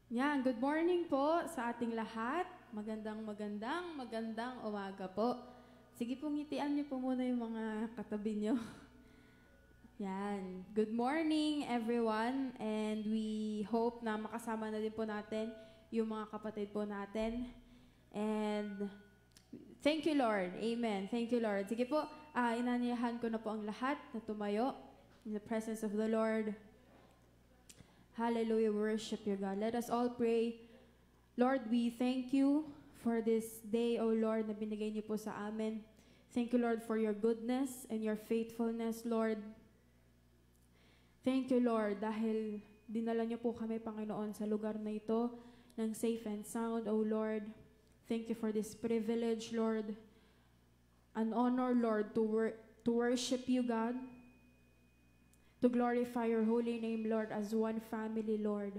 Yan, good morning po sa ating lahat. Magandang umaga po. Sige po, ngitian niyo po muna yung mga katabi niyo. Yan. Good morning everyone, and we hope na makasama na din po natin yung mga kapatid po natin. And thank you Lord. Amen. Thank you Lord. Sige po, inanyayahan ko na po ang lahat na tumayo in the presence of the Lord. Hallelujah, worship you, God. Let us all pray. Lord, we thank you for this day, O Lord, na binigay niyo po sa amin. Thank you, Lord, for your goodness and your faithfulness, Lord. Thank you, Lord, dahil dinala niyo po kami, Panginoon, sa lugar na ito ng safe and sound, O Lord. Thank you for this privilege, Lord. An honor, Lord, to worship you, God. To glorify your holy name, Lord, as one family, Lord.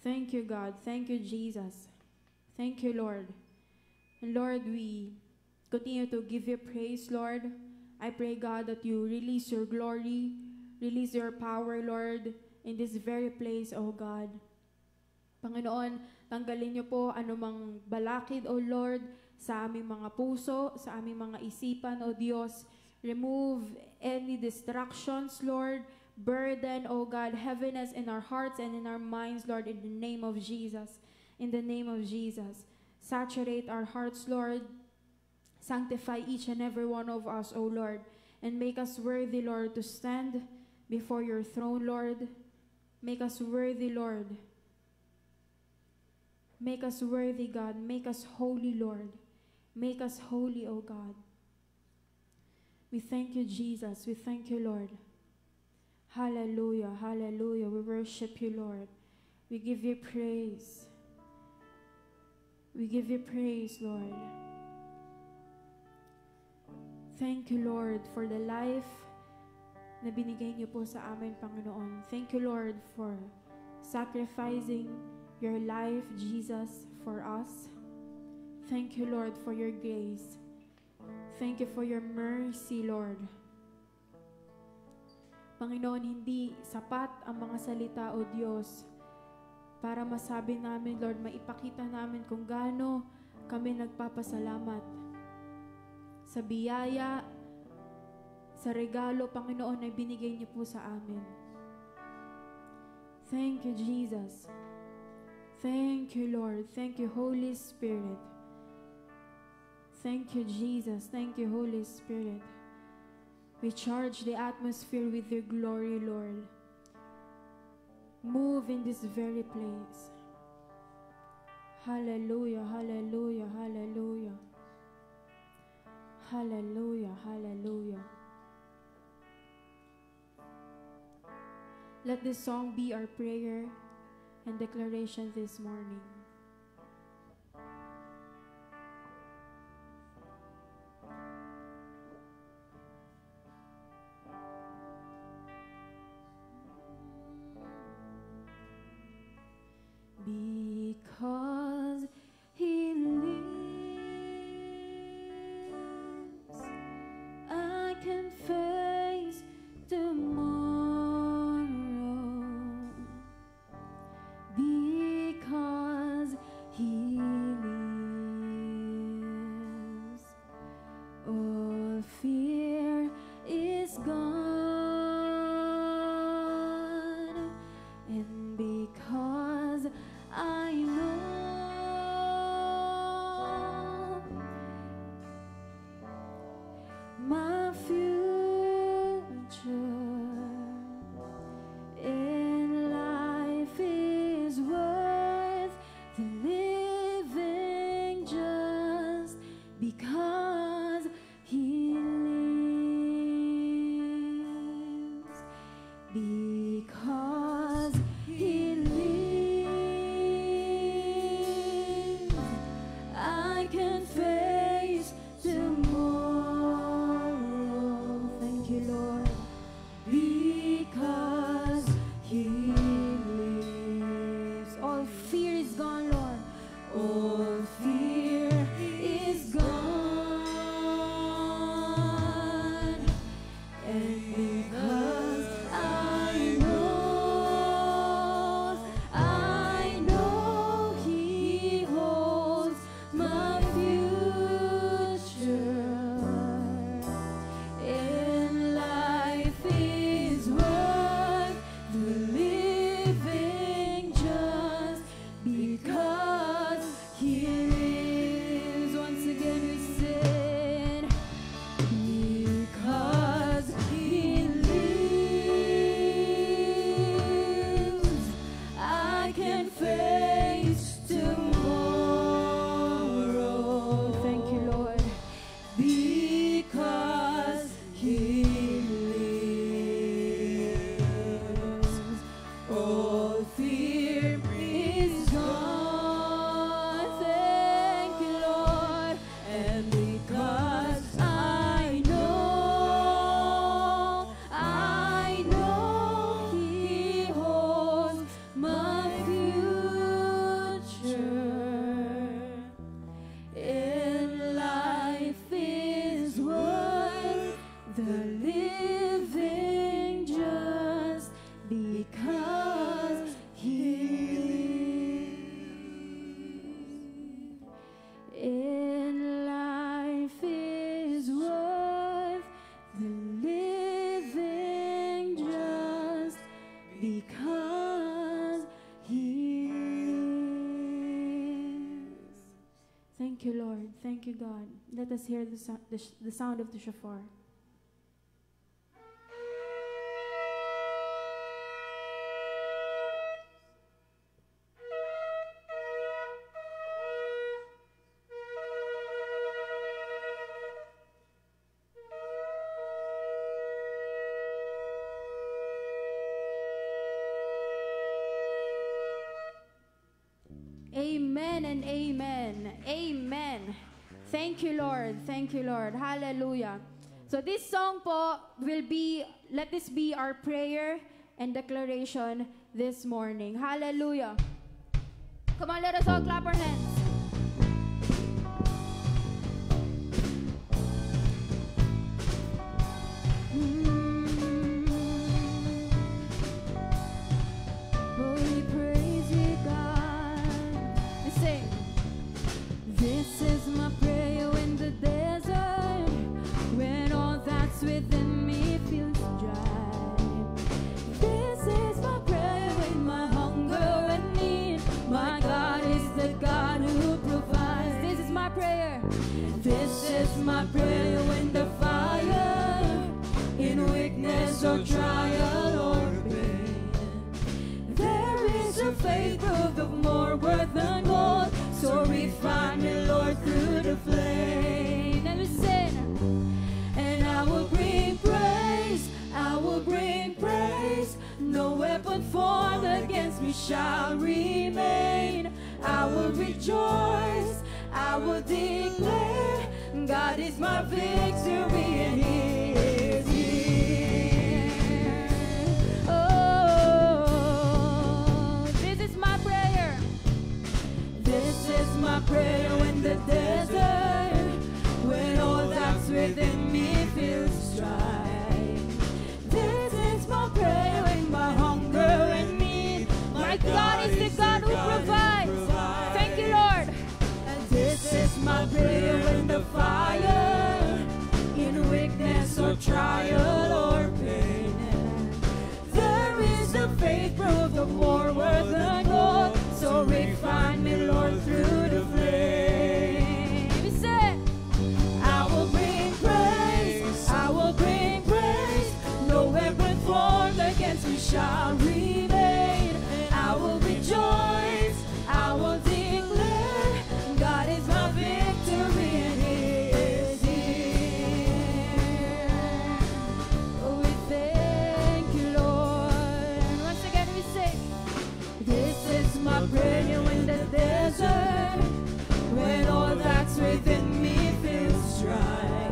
Thank you, God. Thank you, Jesus. Thank you, Lord. And Lord, we continue to give you praise, Lord. I pray, God, that you release your glory, release your power, Lord, in this very place, O God. Panginoon, tanggalin niyo po anumang balakid, O Lord, sa aming mga puso, sa aming mga isipan, O Diyos. Remove any distractions, Lord, burden, oh God, heaviness in our hearts and in our minds, Lord, in the name of Jesus. In the name of Jesus. Saturate our hearts, Lord. Sanctify each and every one of us, oh Lord, and make us worthy, Lord, to stand before your throne, Lord. Make us worthy, Lord. Make us worthy, God. Make us holy, Lord. Make us holy, oh God. We thank you, Jesus. We thank you, Lord. Hallelujah, hallelujah. We worship you, Lord. We give you praise. We give you praise, Lord. Thank you, Lord, for the life na binigay niyo po sa amin, Panginoon. Thank you, Lord, for sacrificing your life, Jesus, for us. Thank you, Lord, for your grace. Thank you for your mercy, Lord. Panginoon, hindi sapat ang mga salita, O Diyos, para masabi namin, Lord, maipakita namin kung gaano kami nagpapasalamat sa biyaya, sa regalo, Panginoon, na binigay niyo po sa amin. Thank you, Jesus. Thank you, Lord. Thank you, Holy Spirit. Thank you, Jesus. Thank you, Holy Spirit. We charge the atmosphere with your glory, Lord. Move in this very place. Hallelujah, hallelujah, hallelujah. Hallelujah, hallelujah. Let this song be our prayer and declaration this morning. Because he lives, I can face tomorrow. Because he lives, all fear is gone, and because I know my future in life is worth the living just because he lives. Because he lives, I can face tomorrow. Thank you, Lord. Because he lives, all fear is gone, Lord. All fear is gone, and because I know He lives. Once again we sing, because He lives, I can face tomorrow. Thank you, Lord. Because He lives, all fear is gone. Thank you, Lord. And because I know He holds my future. In life is worth the living just because He lives. In life is worth the living just because He lives. Thank you, Lord. Thank you, God. Let us hear the sound of the shofar. Amen and amen. Amen. Thank you, Lord. Thank you, Lord. Hallelujah. So this song po will be, let this be our prayer and declaration this morning. Hallelujah. Come on, let us all clap our hands. Oh, we praise you, God. Let's sing. This is my prayer in the desert, when all that's within me feels dry. This is my prayer when my hunger and need. My God is the God who provides. This is my prayer. This is my prayer when the fire in weakness or trial or pain. There is a faith proved of more worth than gold, so refine me, Lord, through the flame. And we sing, and I will bring praise, I will bring praise. No weapon formed against me shall remain. I will rejoice, I will declare, God is my victory and He is here. Oh, this is my prayer. This is my prayer in the desert, when all that's within me feels dry. This is my prayer when my hunger and need. My God is the God who provides. Thank you, Lord. And this is my prayer when the fire in weakness or trial or pain. There is a faith proved of more worth than gold, so refine me, Lord, through the flame. We say, I will bring praise, I will bring praise. No weapon formed against me shall remain. I will rejoice, I will declare, God is my victory and He is here. Oh, we thank you, Lord. And once again we say, this is my prayer in the desert, when all that's within me feels dry.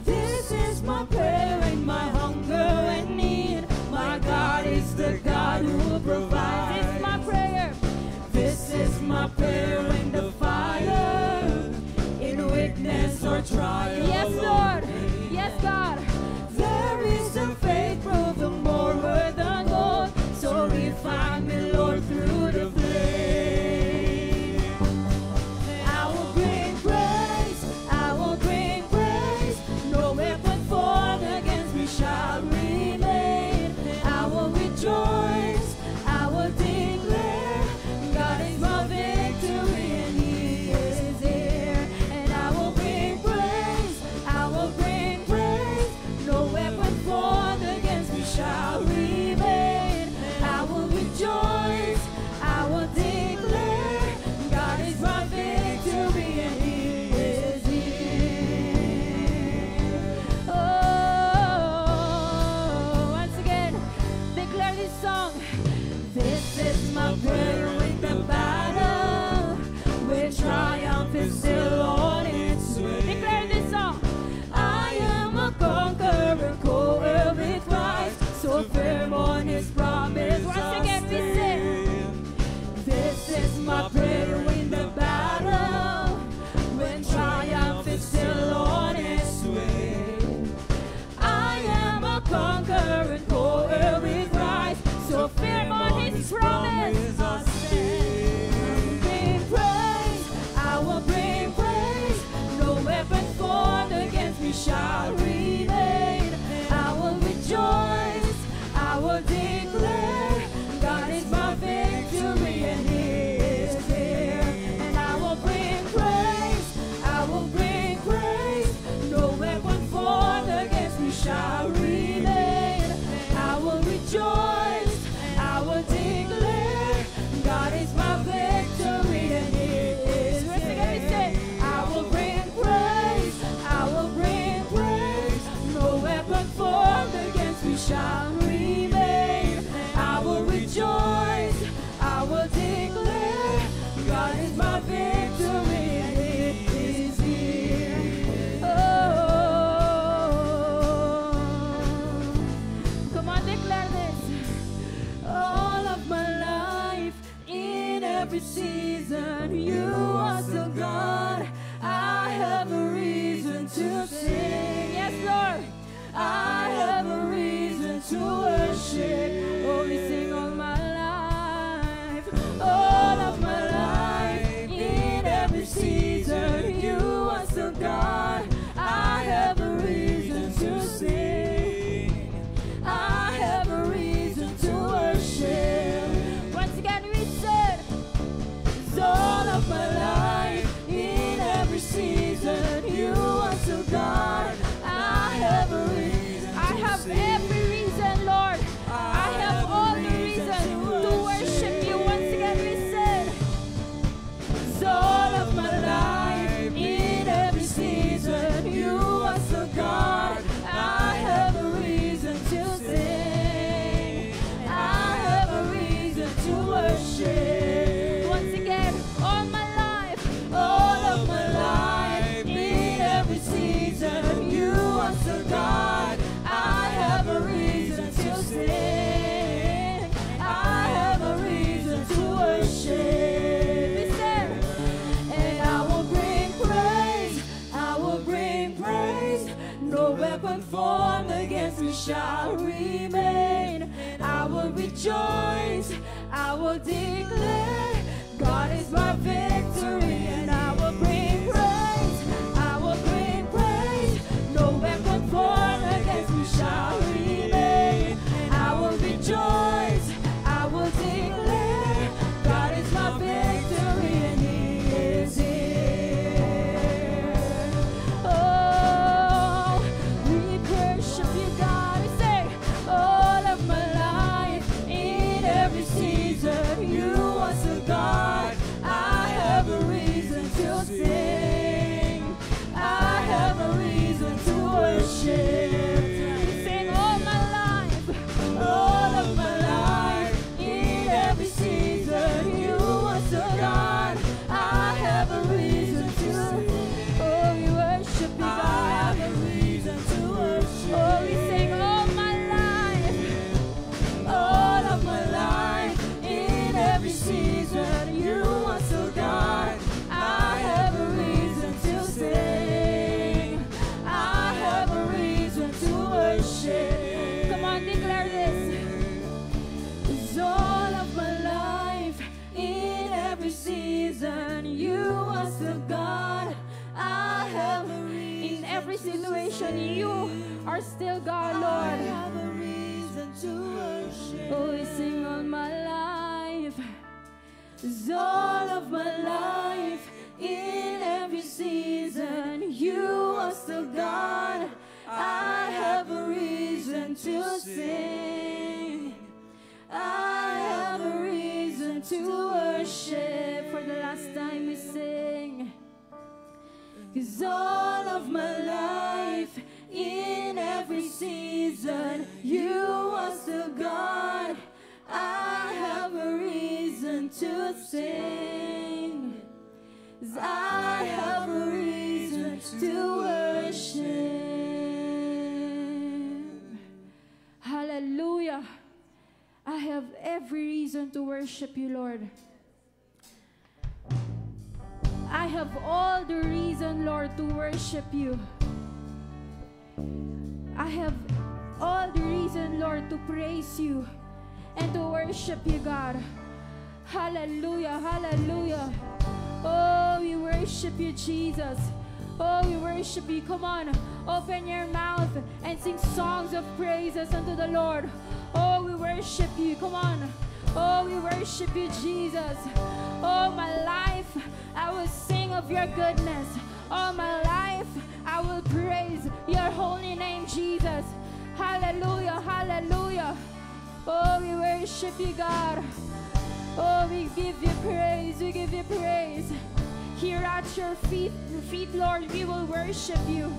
This is my prayer and my hunger and need. My God is the God who provides. This is my prayer. This is my prayer when the fire in weakness or trial. Yes, Lord. Yes, God. There is a faith proved of more worth than gold, so refine me, Lord, through the flame. I will bring praise, I will bring praise. No weapon formed against me shall remain. I will rejoice, I will declare, God is my victory and He season, you are still God. I have a reason to sing. Yes, Lord. I have a reason to worship. Oh, we sing all my life, all of my life. In every season, you are still God. I have a reason to sing. I have a reason to worship. Once again, we said, it's all of my life. In every season, you are still God. I have a reason. I have every reason, Lord. I have all the reason to worship you. Once again, we said, it's all of my life. In every season, you are still God. I have a reason to sing. I have a reason to worship. Once again, all my life, all of my life. In every season, you are still God. I have a reason to sing. I have a reason to worship. We said, and I will bring praise. I will bring praise. No weapon formed against me shall remain. I will rejoice. I will declare God is my victory, and I will bring praise. I will bring praise. No weapon formed against me shall remain. I will rejoice. I will declare God is my victory, and He is here. Oh, we worship you, God. We say, all of my life, in every season, you are still God. I have a reason to sing. I have a reason to worship. We sing all my life, all of my life, in every season, you are still God. I have a reason to, oh, we worship you, God. I have a reason to worship. Oh, we sing all my life, all of my life, in every season, you are still God. I have a reason to sing. I have a reason to worship. Come on, declare this. It's all of my life, in every season, you are still God. I have a reason. In every situation, you are still God, Lord. I have a reason to worship. Oh, we sing all my life. It's all of my life, in every season, you are still God. I have a reason to sing. I have a reason to worship. For the last time we sing. 'Cause all of my life, in every season, you are still God. I have a reason to sing. 'Cause I have a reason to worship. Hallelujah. I have every reason to worship you, Lord. I have all the reason, Lord, to worship you. I have all the reason, Lord, to praise you and to worship you, God. Hallelujah, hallelujah. Oh, we worship you, Jesus. Oh, we worship you. Come on, open your mouth and sing songs of praises unto the Lord. Oh, we worship you. Come on. Oh, we worship you, Jesus. Oh, my life, I will sing of your goodness. All my life, I will praise your holy name, Jesus. Hallelujah, hallelujah. Oh, we worship you, God. Oh, we give you praise, we give you praise. Here at your feet, Lord, we will worship you.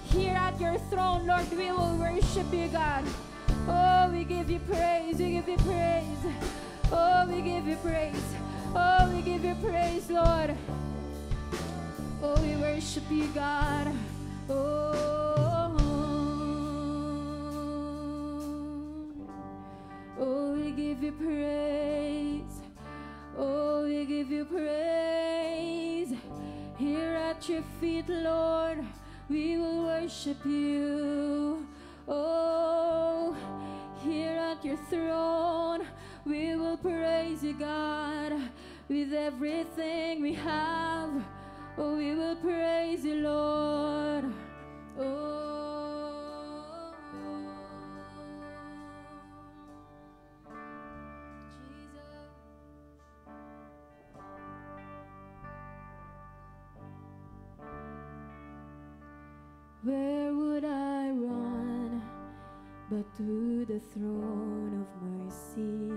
Here at your throne, Lord, we will worship you, God. Oh, we give you praise, we give you praise. Oh, we give you praise. Oh, we give you praise, Lord. Oh, we worship you, God. Oh, oh, we give you praise. Oh, we we give you praise. Here at your feet, Lord, we will worship you. Oh, here at your throne, we will praise you, God, with everything we have. Oh, we will praise you, Lord. Oh, Jesus. Where would I run but to the throne of mercy?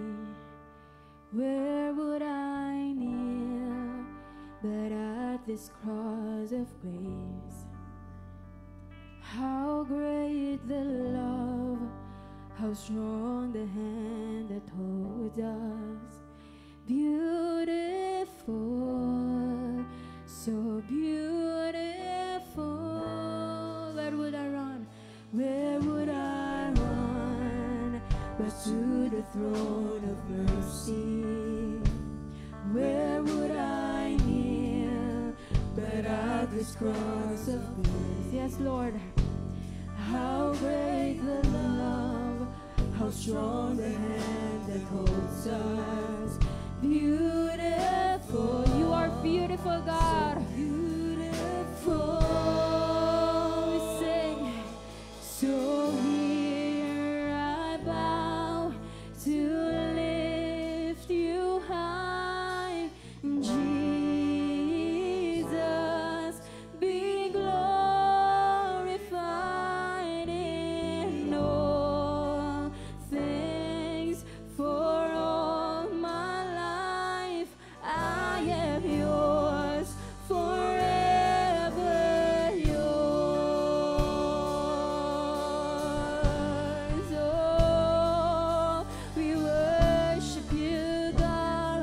Where would I kneel but at this cross of grace? How great the love, how strong the hand that holds us. Beautiful, so beautiful. Where would I run? Where would I run but to the throne of mercy? Where would I kneel but at this cross of grace? Yes, Lord. How great the love, how strong the hand that holds us. Beautiful, you are beautiful, God. So beautiful, we sing. So here I bow to lift you high, Jesus. Be glorified in all things. For all my life I am yours, forever yours. Oh, we worship you, God.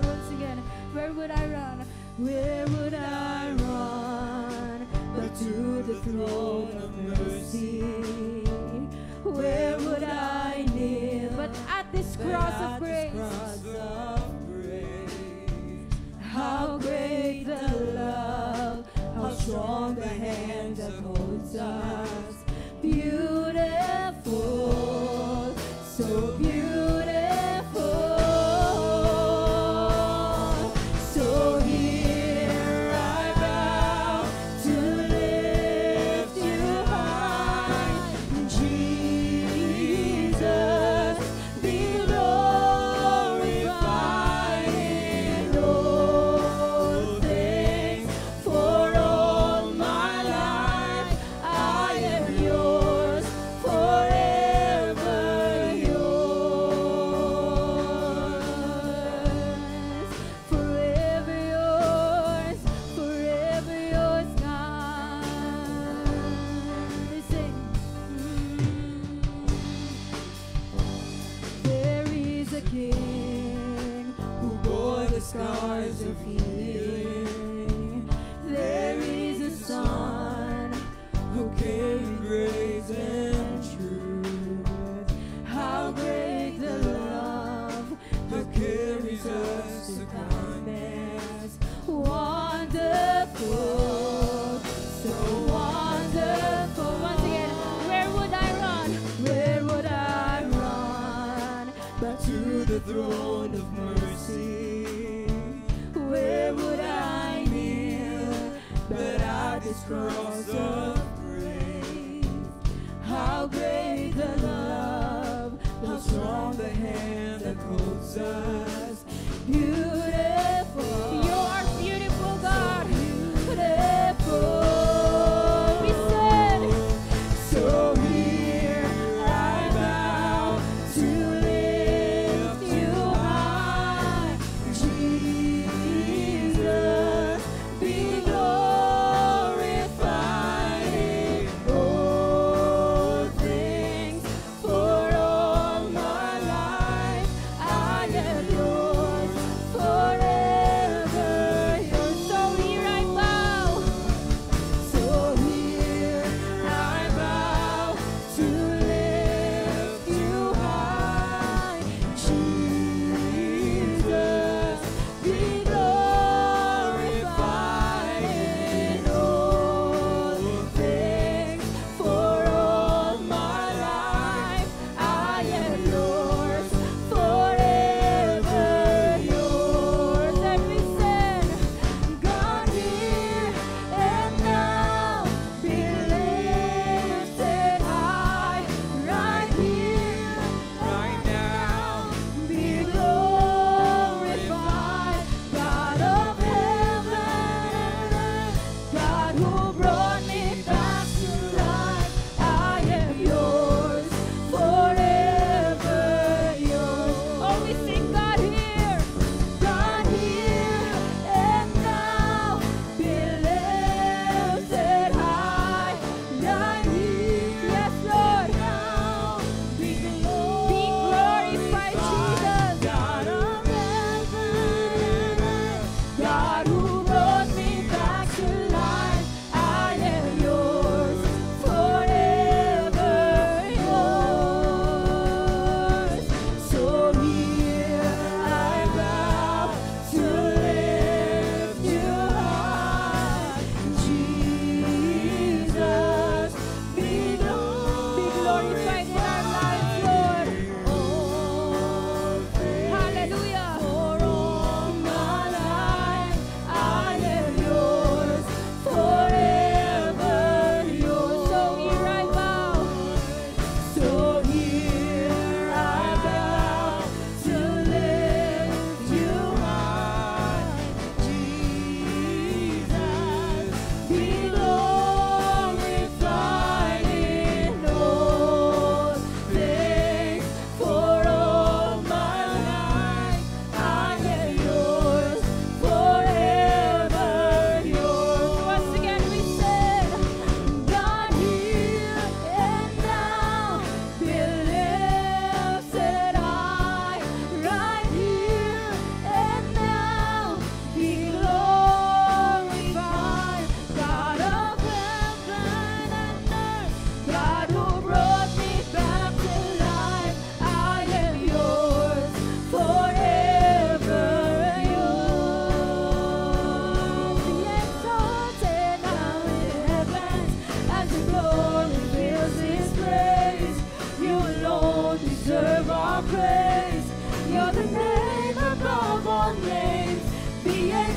Once again, where would I run? Where would I run but to the throne of mercy? Where would I kneel but at this cross of grace? How great the love, how strong the hand that holds us. Beautiful, so beautiful. So here I bow to lift you high, Jesus. Be glorified in all things. For all my life I am yours, forever yours. Forever yours, God. We sing. There is a King who bore the scars of healing. There is a Son who carried grace and truth. How great the love that carries us to kindness. Wonderful, so wonderful. Once again, where would I run? Where would I run but to the throne of mercy? Where would I kneel but at this cross of grace? How great the love, how strong the hand that holds us. Beautiful, you are beautiful, God. Beautiful, we said. So here I bow to lift you high, Jesus. Be glorified in all things. For all my life I am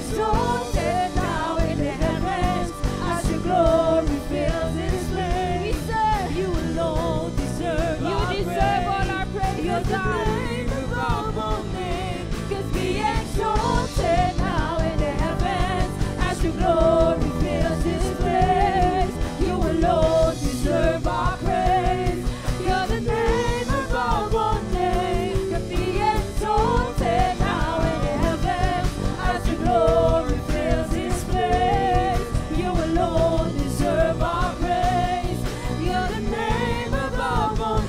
exalted now in the heavens as your glory fills this place. We say you alone deserve our praise. You deserve all our praise. You're the name above all names. 'Cause be exalted now in the heavens as your glory fills this place. You alone deserve our praise. You're the name above all names. Can be exalted now in the heavens as your glory fills this place. You alone deserve our praise. You're the name above all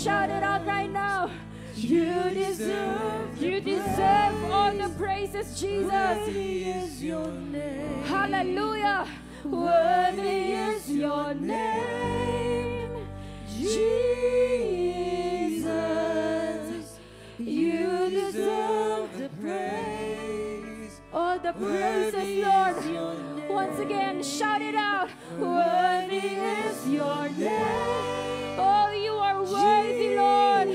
Shout it out right now. You deserve all the praises, Jesus. Worthy is your name. Hallelujah. Worthy is your name, Jesus. You deserve the praise. All the praises, Lord. Once again, shout it out. Worthy is your name. Oh, you are worthy, Lord.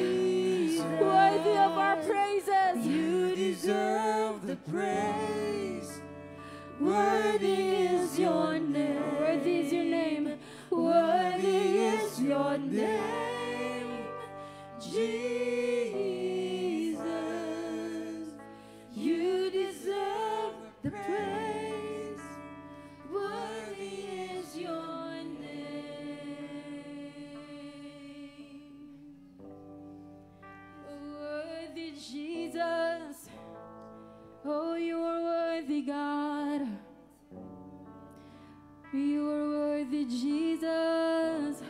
Worthy of our praises. You deserve the praise. Worthy is your name. Worthy is your name. Worthy is your name, Jesus. You deserve the praise. Worthy is your name. Worthy Jesus. Oh, you are worthy, God. You are worthy, Jesus.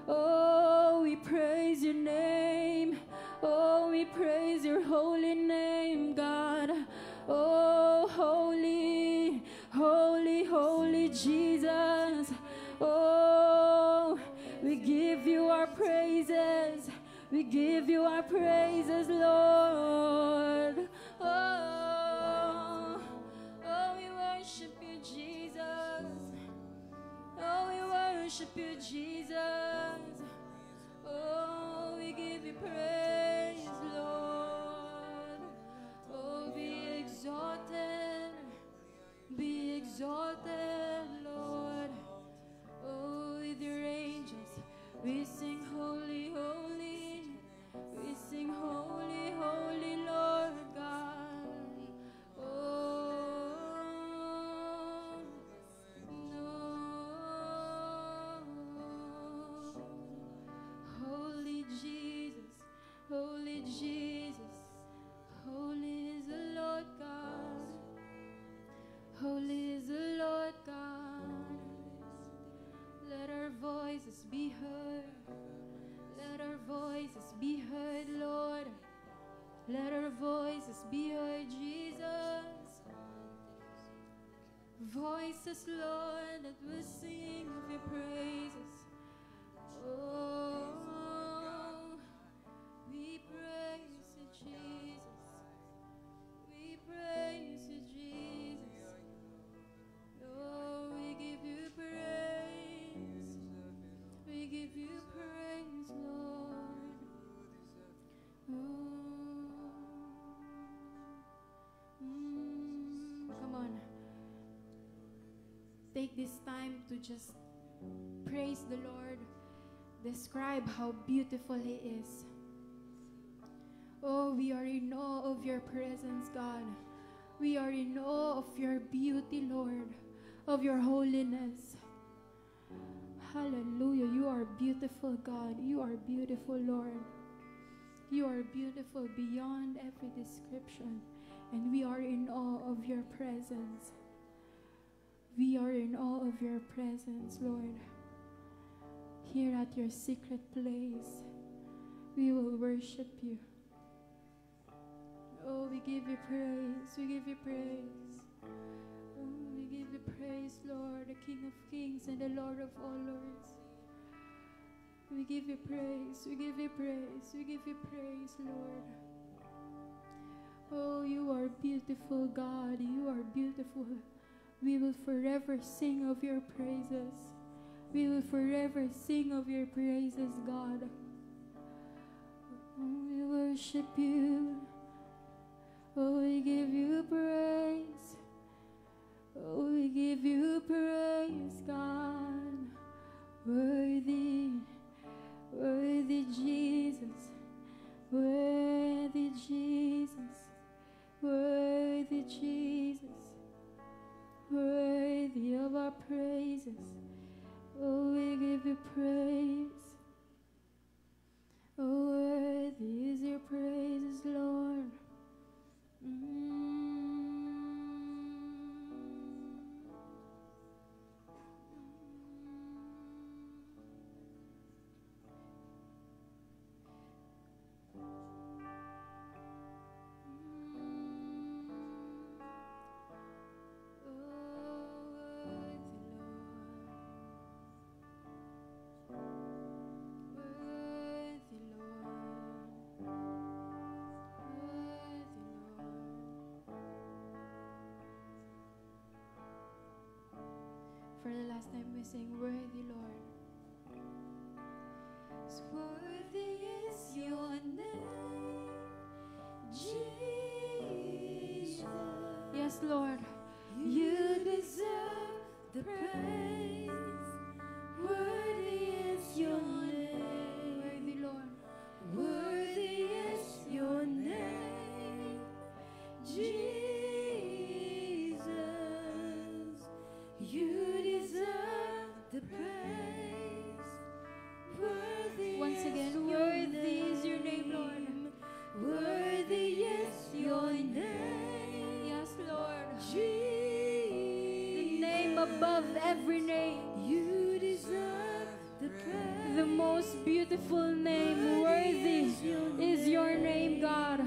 Oh, we praise your name. Oh, we praise your holy name, God. Oh, holy, holy, holy Jesus. Oh, we give you our praises. We give you our praises, Lord. Oh, oh, we worship you, Jesus. Oh, we worship you, Jesus. Oh, we give you praise, Lord. Oh, be exalted, Lord. Oh, with your angels, we sing holy, holy. We sing holy, holy, Lord God. Oh, no. Holy Let our voices be heard, Jesus. Voices, Lord, that will sing of your praises. Oh, we praise you, Jesus. We praise you, Jesus. Oh, we give you praise. We give you praise, Lord. Come on. Take this time to just praise the Lord. Describe how beautiful He is. Oh, we are in awe of your presence, God. We are in awe of your beauty, Lord, of your holiness. Hallelujah. You are beautiful, God. You are beautiful, Lord. You are beautiful beyond every description. And we are in awe of your presence. We are in awe of your presence, Lord. Here at your secret place, we will worship you. Oh, we give you praise. We give you praise. Oh, we give you praise, Lord, the King of Kings and the Lord of all lords. We give you praise. We give you praise. We give you praise, Lord. Oh, you are beautiful, God. You are beautiful. We will forever sing of your praises. We will forever sing of your praises, God. Oh, we worship you. Oh, we give you praise. Oh, we give you praise, God. Worthy, worthy Jesus. Worthy Jesus. Worthy Jesus. Worthy of our praises. Oh, we give you praise. Oh, worthy is your praises, Lord. For the last time we sing, worthy, Lord. So worthy is your name, Jesus. Yes, Lord. You deserve the praise. Worthy is your name. Worthy, Lord. Worthy is your name, Jesus. You deserve the praise. Worthy. Once again, worthy is your name, Lord. Worthy is your name. Yes, Lord. Jesus. The name above every name. You deserve the praise. The most beautiful name. Worthy is your name, God.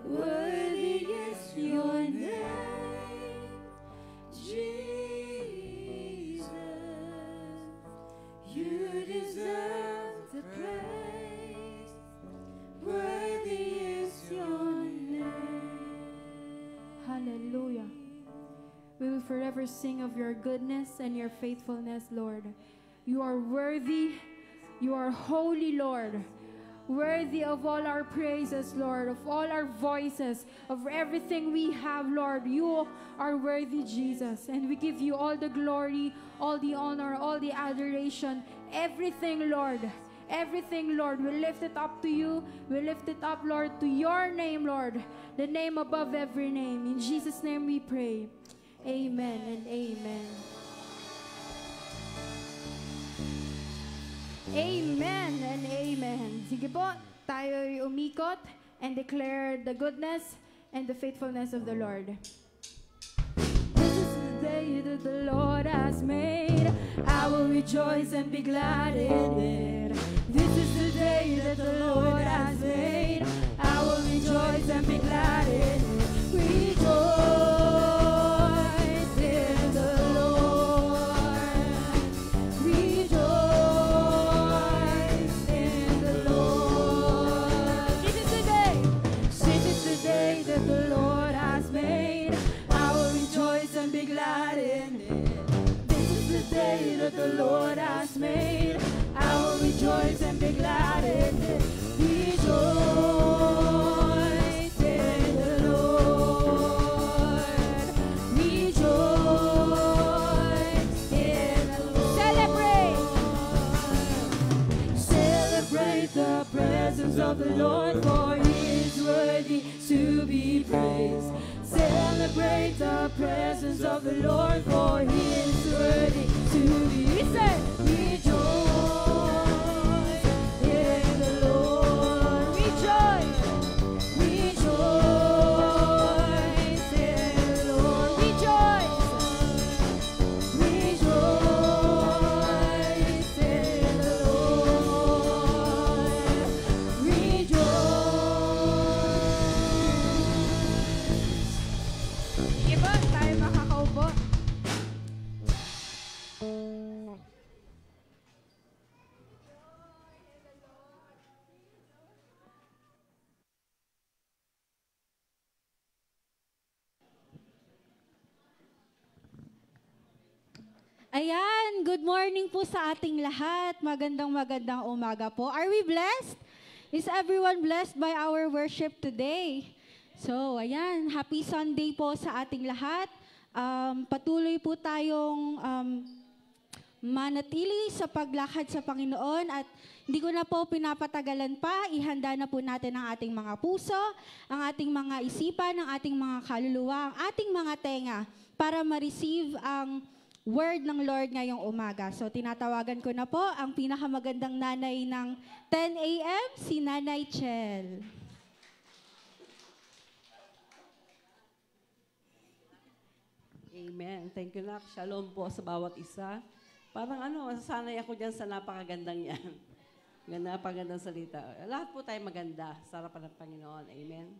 Worthy is your name, Jesus. You deserve the praise. Worthy is your name. Hallelujah. We will forever sing of your goodness and your faithfulness, Lord. You are worthy. You are holy, Lord. Worthy of all our praises, Lord, of all our voices, of everything we have, Lord. You are worthy, Jesus. And we give you all the glory, all the honor, all the adoration, everything, Lord. Everything, Lord. We lift it up to you. We lift it up, Lord, to your name, Lord. The name above every name. In Jesus' name we pray. Amen and amen. Amen and amen. Sige po, tayo'y umikot and declare the goodness and the faithfulness of the Lord. This is the day that the Lord has made. I will rejoice and be glad in it. This is the day that the Lord has made. I will rejoice to be praised. Celebrate the presence of the Lord, for He is worthy to be said. Rejoice in the Lord. Rejoice. Rejoice in the Lord. Rejoice. Rejoice in the Lord. Rejoice. Iba, tayo makakaupo. Ayan, good morning po sa ating lahat. Magandang umaga po. Are we blessed? Is everyone blessed by our worship today? So, ayan, happy Sunday po sa ating lahat. Patuloy po tayong manatili sa paglakad sa Panginoon at hindi ko na po pinapatagalan pa, ihanda na po natin ang ating mga puso, ang ating mga isipan, ang ating mga kaluluwa, ang ating mga tenga para ma-receive ang word ng Lord ngayong umaga. So tinatawagan ko na po ang pinakamagandang nanay ng 10 a.m., si Nanay Chel. Amen. Thank you, Nak. Shalom po sa bawat isa. Parang masasanay ako dyan sa napakagandang yan. Napakagandang salita. Lahat po tayo maganda sa harapan ng Panginoon. Amen.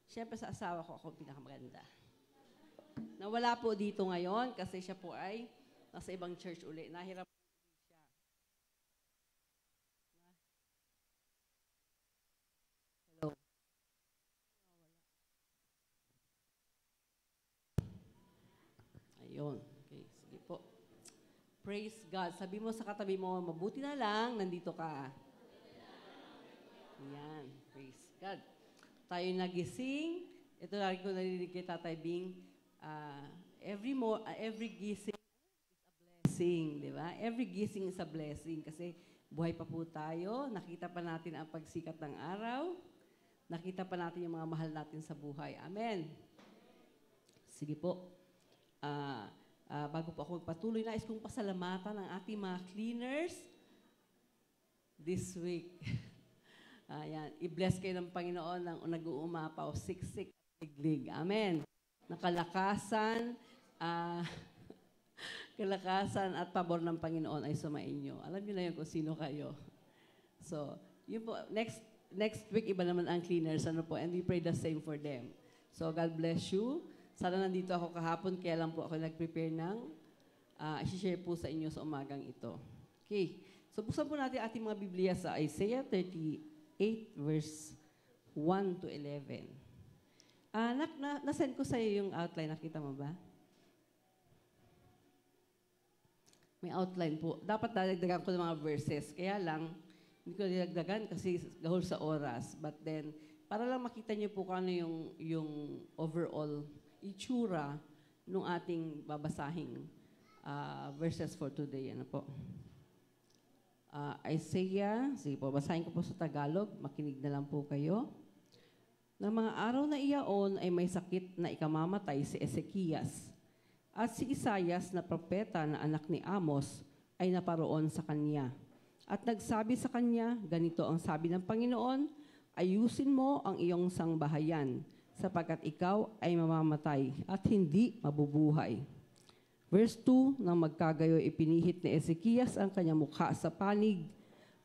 Siyempre sa asawa ko, ako pinakamaganda. Nawala po dito ngayon kasi siya po ay nasa ibang church uli. Nahirap siya. Hello. Ayun. Okay, sige po. Praise God. Sabi mo sa katabi mo, mabuti na lang, nandito ka. Ayan. Praise God. Tayo nagising. Ito lagi ko narinig kay Tatay Bing. Every gising is a blessing, di ba? Every gising is a blessing kasi buhay pa po tayo, nakita pa natin ang pagsikat ng araw, nakita pa natin yung mga mahal natin sa buhay. Amen. Sige po. Bago po ako magpatuloy, nais kong pasalamatan ang ating mga cleaners this week. Ayan, i-bless kayo ng Panginoon ng nag-uumapaw, siksik at liglig. Amen. Nakalakasan, kalakasan at pabor ng Panginoon ay sumainyo. Alam niyo na yun kung sino kayo. So, yun po, next week, iba naman ang cleaners, and we pray the same for them. So, God bless you. Sana nandito ako kahapon, kaya lang po ako nag-prepare ng i-share po sa inyo sa umagang ito. Okay. So, buksan po natin ating mga Biblia sa Isaiah 38, verse 1 to 11. Na-send ko sa iyo yung outline. Nakita mo ba? May outline po. Dapat dadagdagan ko ng mga verses. Kaya lang, hindi ko dadagdagan kasi gahol sa oras. But then, para lang makita niyo po kung ano yung overall itsura ng ating babasahing verses for today. Ano po? Isaiah, sige po, basahin ko po sa Tagalog. Makinig na lang po kayo. Ng mga araw na iyaon ay may sakit na ikamamatay si Ezekias. At si Isaias na propeta na anak ni Amos ay naparoon sa kanya. At nagsabi sa kanya, ganito ang sabi ng Panginoon, ayusin mo ang iyong sangbahayan, sapagkat ikaw ay mamamatay at hindi mabubuhay. Verse 2, nang magkagayo ipinihit ni Ezekias ang kanyang mukha sa panig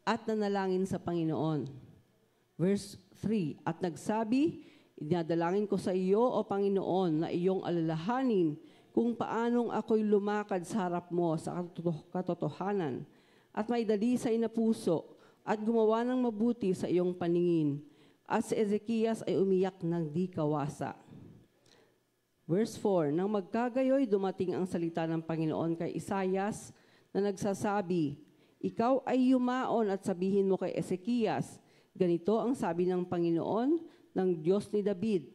at nanalangin sa Panginoon. Verse 3, at nagsabi, idinadalangin ko sa iyo, O Panginoon, na iyong alalahanin kung paanong ako'y lumakad sa harap mo sa katotohanan at may dalisay na puso at gumawa ng mabuti sa iyong paningin. At si Ezekias ay umiyak ng di kawasa. Verse 4, nang magkagayoy dumating ang salita ng Panginoon kay Isaias na nagsasabi, ikaw ay yumaon at sabihin mo kay Ezekias, ganito ang sabi ng Panginoon ng Diyos ni David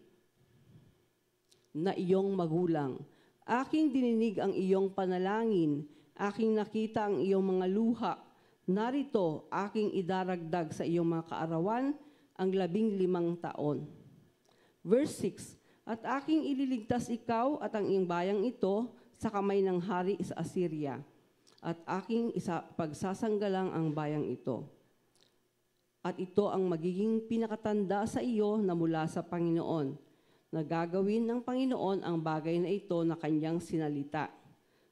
na iyong magulang. Aking dininig ang iyong panalangin, aking nakita ang iyong mga luha. Narito, aking idaragdag sa iyong mga kaarawan ang 15 taon. Verse 6, At aking ililigtas ikaw at ang iyong bayang ito sa kamay ng hari sa Assyria, at aking pagsasanggalang ang bayang ito. At ito ang magiging pinakatanda sa iyo na mula sa Panginoon, na gagawin ng Panginoon ang bagay na ito na kanyang sinalita.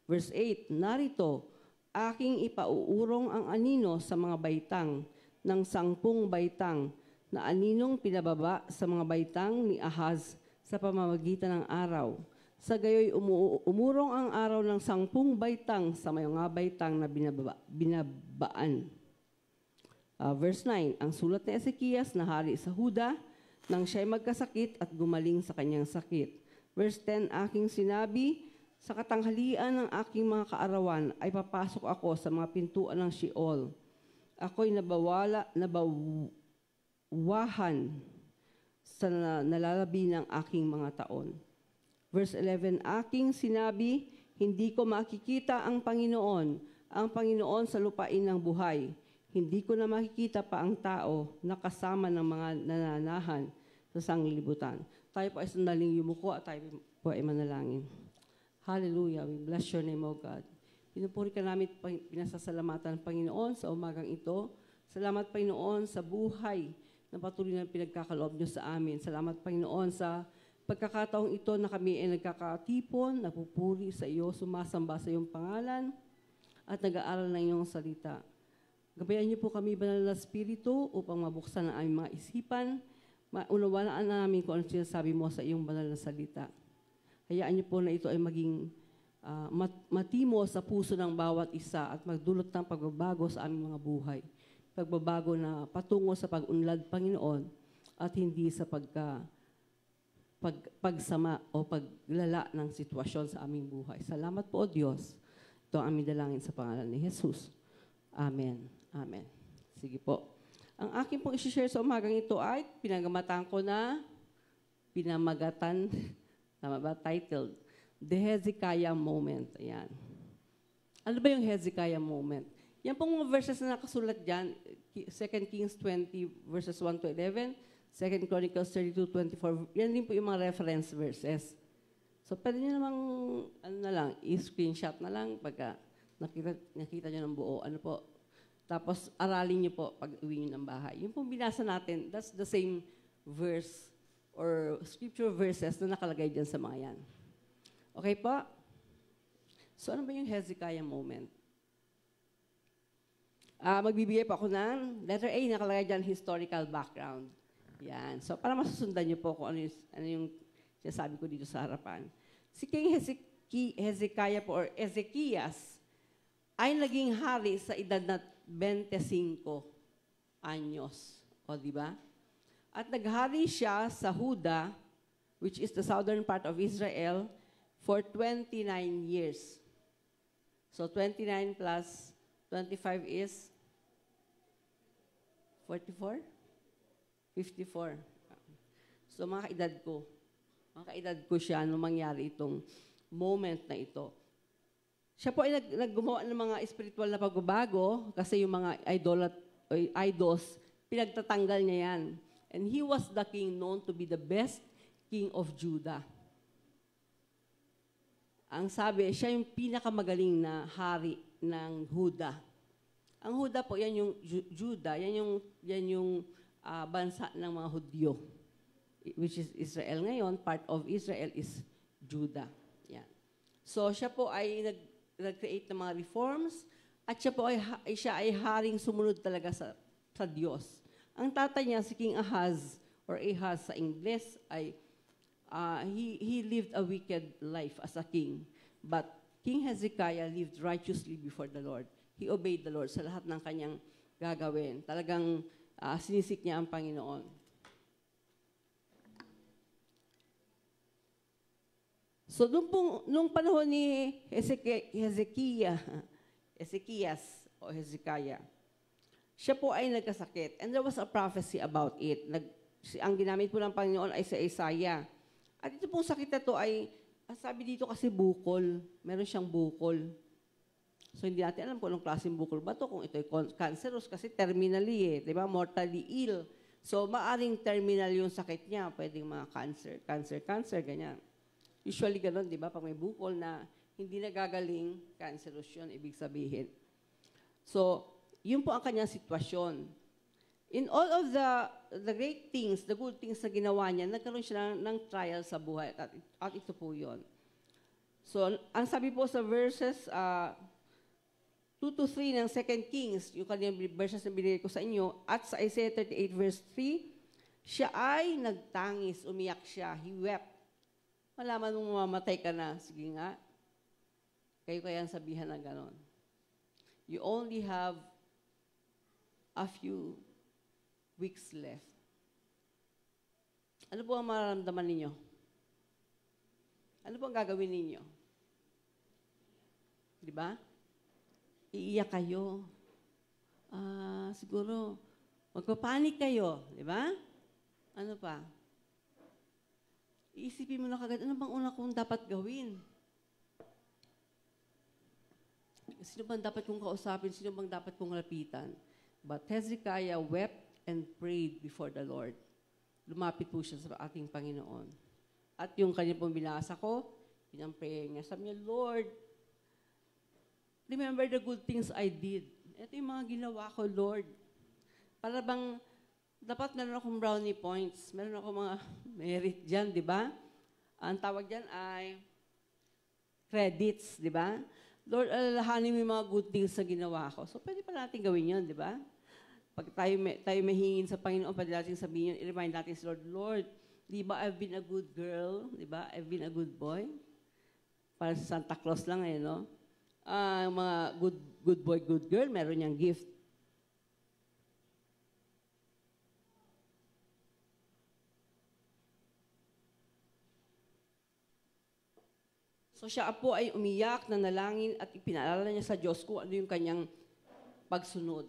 Verse 8, Narito, aking ipauurong ang anino sa mga baitang ng 10 baitang na aninong pinababa sa mga baitang ni Ahaz sa pamamagitan ng araw. Sa gayoy umurong ang araw ng 10 baitang sa mga baitang na binabaan. Verse 9, Ang sulat ni Ezekias na hari sa Huda, nang siya'y magkasakit at gumaling sa kanyang sakit. Verse 10, Aking sinabi, sa katanghalian ng aking mga kaarawan ay papasok ako sa mga pintuan ng Sheol. Ako'y nabawahan sa nalalabi ng aking mga taon. Verse 11, Aking sinabi, hindi ko makikita ang Panginoon sa lupain ng buhay. Hindi ko na makikita pa ang tao na kasama ng mga nananahan sa sanglibutan. Tayo po ay sandaling yumuko at tayo po ay manalangin. Hallelujah. We bless your name, O God. Pinupuri ka namin, pinasasalamatan ng Panginoon sa umagang ito. Salamat, Panginoon, sa buhay na patuloy na pinagkakaloob niyo sa amin. Salamat, Panginoon, sa pagkakataong ito na kami ay nagkakatipon, napupuri sa iyo, sumasamba sa iyong pangalan, at nag-aaral ng iyong salita. Gabayan niyo po kami, Banal na Espiritu, upang mabuksan ang aming mga isipan, maunawaan namin kung ano sinasabi mo sa iyong banal na salita. Hayaan niyo po na ito ay maging matimo sa puso ng bawat isa at magdulot ng pagbabago sa aming mga buhay. Pagbabago na patungo sa pag-unlad, Panginoon, at hindi sa pagsama o paglala ng sitwasyon sa aming buhay. Salamat po, O Diyos. Ito ang aming dalangin sa pangalan ni Jesus. Amen. Amen. Sige po. Ang akin pong isi-share sa umagang ito ay pinamagatan, tama ba, titled, The Hezekiah Moment. Ayan. Ano ba yung Hezekiah Moment? Yan pong mga verses na nakasulat dyan, 2 Kings 20 verses 1 to 11, 2 Chronicles 32:24, yan din po yung mga reference verses. So, pwede nyo namang, i-screenshot na lang pagka nakita nyo ng buo. Tapos, aralin nyo po pag uwi nyo ng bahay. Yung pong binasa natin, that's the same verse or scripture verses na nakalagay dyan sa mga yan. Okay po? So, ano ba yung Hezekiah moment? Magbibigay po ako ng letter A, nakalagay dyan, historical background. Yan. So, para masusundan nyo po kung ano yung sinasabi ko dito sa harapan. Si King Hezekiah po, or Ezekias, ay naging hari sa edad na 25 anyos. O, di ba? At naghari siya sa Huda, which is the southern part of Israel, for 29 years. So, 29 plus 25 is 44? 54. So, mga kaedad ko siya nung mangyari itong moment na ito. Siya po ay naggumawa ng mga spiritual na pagbabago kasi yung mga idols, pinagtatanggal niya yan. And he was the king known to be the best king of Judah. Ang sabi, siya yung pinakamagaling na hari ng Huda. Ang Huda po, yan yung Judah, yan yung bansa ng mga Hudyo, which is Israel ngayon. Part of Israel is Judah. Yan. So, siya po ay nag-create ng mga reforms at siya po ay haring sumunod talaga sa Diyos. Ang tatay niya, si King Ahaz, or Ahaz sa Ingles, ay he lived a wicked life as a king. But King Hezekiah lived righteously before the Lord. He obeyed the Lord sa lahat ng kanyang gagawin. Talagang sinisik niya ang Panginoon. So, nung panahon ni Ezekias o Hezekiah, siya po ay nagkasakit. And there was a prophecy about it. Ang ginamit po ng Panginoon ay si Isaiah. At ito pong sakit na to ay, sabi dito kasi bukol. Meron siyang bukol. So, hindi natin alam kung anong klaseng bukol ba to. Kung ito ay cancerous kasi terminally diba? Mortally ill. So, maaring terminal yung sakit niya. Pwedeng mga cancer, ganyan. Usually ganun, di ba? Pag may bukol na hindi nagagaling, cancerous yun, ibig sabihin. So, yun po ang kanyang sitwasyon. In all of the great things, the good things na ginawa niya, nagkaroon siya ng trial sa buhay. At ito po yun. So, ang sabi po sa verses 2 to 3 ng 2 Kings, yung kanyang verses na binigay ko sa inyo, at sa Isaiah 38 verse 3, siya ay nagtangis, umiyak siya, he wept. Malaman mong mamamatay ka na, sige nga, kayo kaya ang sabihan na ganon. You only have a few weeks left. Ano po ang mararamdaman ninyo? Ano po ang gagawin ninyo? Di ba? Iiyak kayo. Siguro, magpapanik kayo. Di ba? Ano pa? Iisipin mo na kagad, ano bang una kong dapat gawin? Sino bang dapat kong kausapin? Sino bang dapat kong lapitan? But Hezekiah wept and prayed before the Lord. Lumapit po siya sa ating Panginoon. At yung kanya pong binasa ko, yun ang prayer niya. Sabi niya, Lord, remember the good things I did. Ito yung mga ginawa ko, Lord. Para bang, dapat meron akong brownie points. Meron akong mga merit dyan, di ba? Ang tawag dyan ay credits, di ba? Lord, alalahanin mo yung mga good things na ginawa ko. So, pwede pa natin gawin yun, di ba? Pag tayo mahingin sa Panginoon, pwede natin sabihin yun, i-remind natin si Lord, Lord, di ba I've been a good girl? Di ba? I've been a good boy? Para sa Santa Claus lang eh, no? Mga good boy, good girl, meron niyang gift. So siya po ay umiyak, nanalangin at ipinaalala niya sa Diyos kung ano yung kanyang pagsunod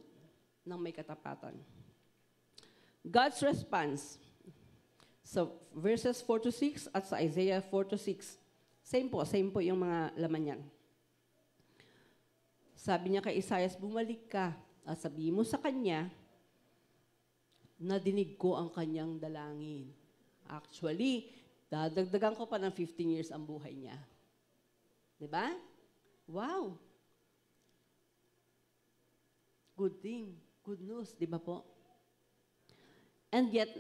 ng may katapatan. God's response. So verses 4 to 6 at sa Isaiah 4 to 6. Same po yung mga laman niyan. Sabi niya kay Isaias, bumalik ka at sabihin mo sa kanya, nadinig ko ang kanyang dalangin. Actually, dadagdagan ko pa ng 15 years ang buhay niya. Diba? Wow! Good thing. Good news, di ba po? And yet,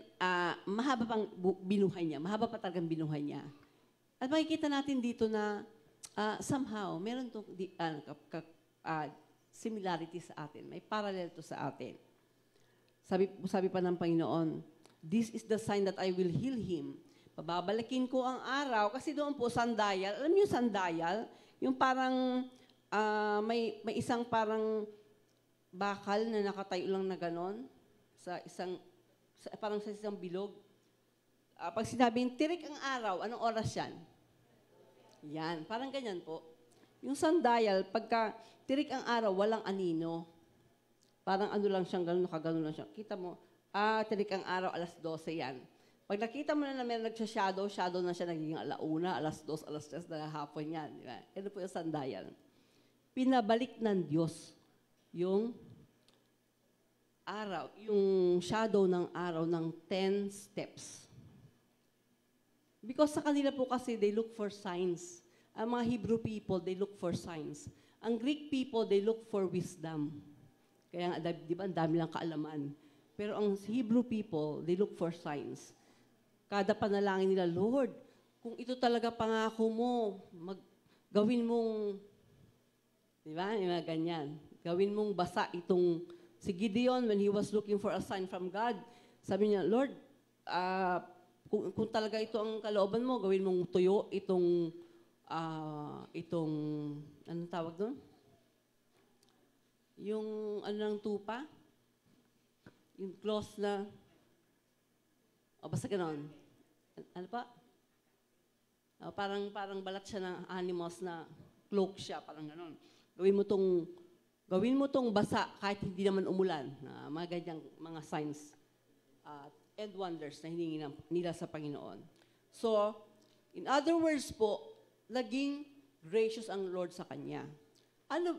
mahaba pang binuhay niya. Mahaba pa talagang binuhay niya. At makikita natin dito na somehow, meron itong similarity sa atin. May parallel to sa atin. Sabi pa ng Panginoon, this is the sign that I will heal him. Pababalikin ko ang araw, kasi doon po sandayal. Alam niyo sandayal? Yung parang, may isang parang bakal na nakatayo lang na ganon, parang sa isang bilog. Pag sinabing, tirik ang araw, anong oras yan? Yan, parang ganyan po. Yung sandayal, pagka tirik ang araw, walang anino. Parang ano lang siyang ganon, nakaganon lang siya. Kita mo, tirik ang araw, 12:00 yan. Pag nakita mo na may nagsha-shadow na siya nagiging 1:00, 2:00, 3:00 na hapon yan. Di ba? Ito po yung sandayan. Pinabalik ng Diyos yung araw, yung shadow ng araw ng 10 steps. Because sa kanila po kasi, they look for signs. Ang mga Hebrew people, they look for signs. Ang Greek people, they look for wisdom. Kaya di ba, ang dami lang kaalaman. Pero ang Hebrew people, they look for signs. Kada panalangin nila, Lord, kung ito talaga pangako mo, gawin mong, di ba, yung mga ganyan. Gawin mong basa itong, si Gideon, when he was looking for a sign from God, sabi niya, Lord, kung talaga ito ang kalooban mo, gawin mong tuyo itong, anong tawag doon? Yung, ng tupa? Yung cloth na, basta ganon. Ano pa? Parang balat siya ng animals na cloak siya, parang ganon. Gawin mo tong basa kahit hindi naman umulan. Mga ganyang mga signs and wonders na hiningi nila sa Panginoon. So, in other words po, naging gracious ang Lord sa kanya.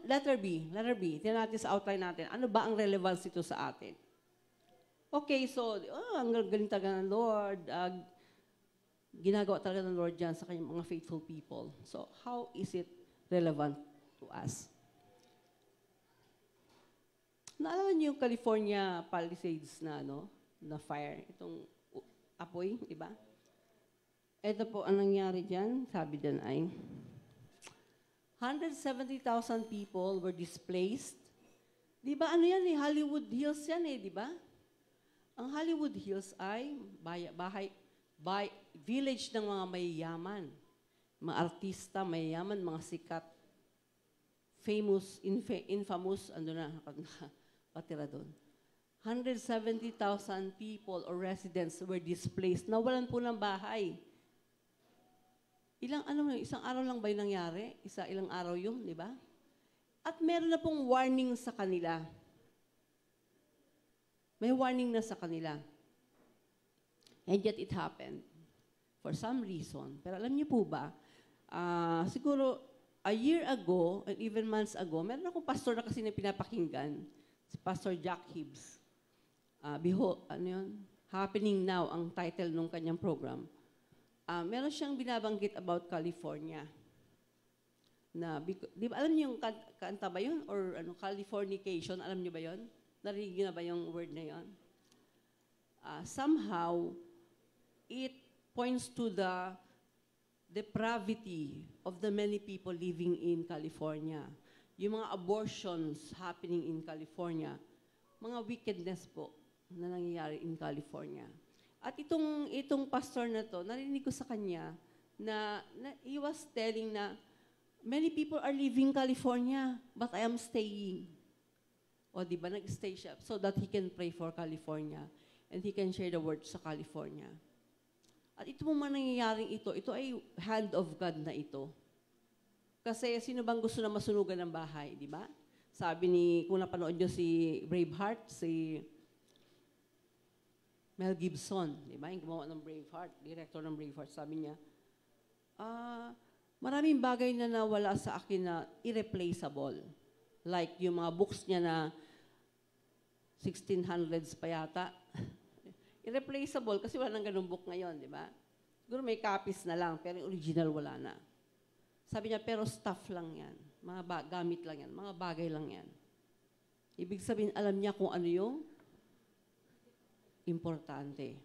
Letter B. Tingnan natin sa outline natin. Ano ba ang relevance ito sa atin? Okay, so, ang galing talaga ng Lord. Ginagawa talaga ng Lord dyan sa kanyang mga faithful people. So, how is it relevant to us? Naalala niyo yung California Palisades na, na fire, itong apoy, di ba? Ito po ang nangyari dyan, sabi dyan ay, 170,000 people were displaced. Di ba ano yan Hollywood Hills yan di ba? Ang Hollywood Hills ay village ng mga mayayaman, mga artista, mayayaman, mga sikat, famous, infamous, patira doon. 170,000 people or residents were displaced. Nawalan po ng bahay. Isang araw lang ba yung nangyari? Ilang araw yun, di ba? At meron na pong warning sa kanila. May warning na sa kanila. And yet it happened. For some reason. Pero alam niyo po ba, siguro a year ago, and even months ago, meron akong pastor na kasi na pinapakinggan, si Pastor Jack Hibbs. Behold, Happening Now, ang title ng kanyang program. Meron siyang binabanggit about California. Di ba, alam niyo yung kanta ba yun? Or Californication, alam niyo ba yun? Narinig niyo na ba yung word na yun? Somehow, it points to the depravity of the many people living in California. Yung mga abortions happening in California, mga wickedness po na nangyayari in California. At itong pastor na to, narinig ko sa kanya na he was telling na many people are leaving California, but I am staying. O di ba, nag-stay siya so that he can pray for California and he can share the word sa California. At ito mo man nangyayaring ito ay hand of God na ito. Kasi sino bang gusto na masunugan ng bahay, di ba? Sabi kung napanood nyo si Braveheart, si Mel Gibson, di ba? Yung gumawa ng Braveheart, director ng Braveheart, sabi niya, maraming bagay na nawala sa akin na irreplaceable. Like yung mga books niya na 1600s pa yata. Irreplaceable kasi wala nang ganung book ngayon, di ba? Siguro may copies na lang, pero yung original wala na. Sabi niya, pero stuff lang yan. Mga gamit lang yan. Mga bagay lang yan. Ibig sabihin, alam niya kung ano yung importante.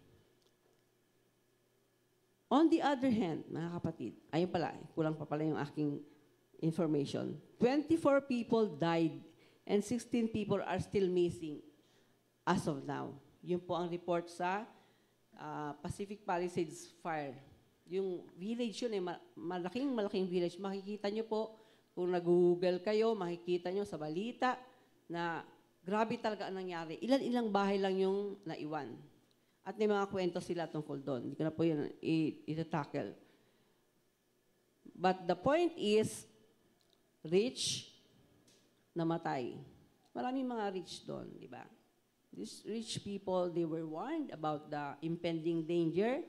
On the other hand, mga kapatid, ayun pala, kulang pa pala yung aking information. 24 people died and 16 people are still missing as of now. Yun po ang report sa Pacific Palisades Fire. Yung village yun, malaking village. Makikita nyo po, kung nag-google kayo, makikita nyo sa balita na grabe talaga ang nangyari. Ilan-ilang bahay lang yung naiwan. At may mga kwento sila tungkol doon. Hindi ko na po yun itatakil. But the point is, rich, namatay. Maraming mga rich doon, di ba? These rich people, they were warned about the impending danger.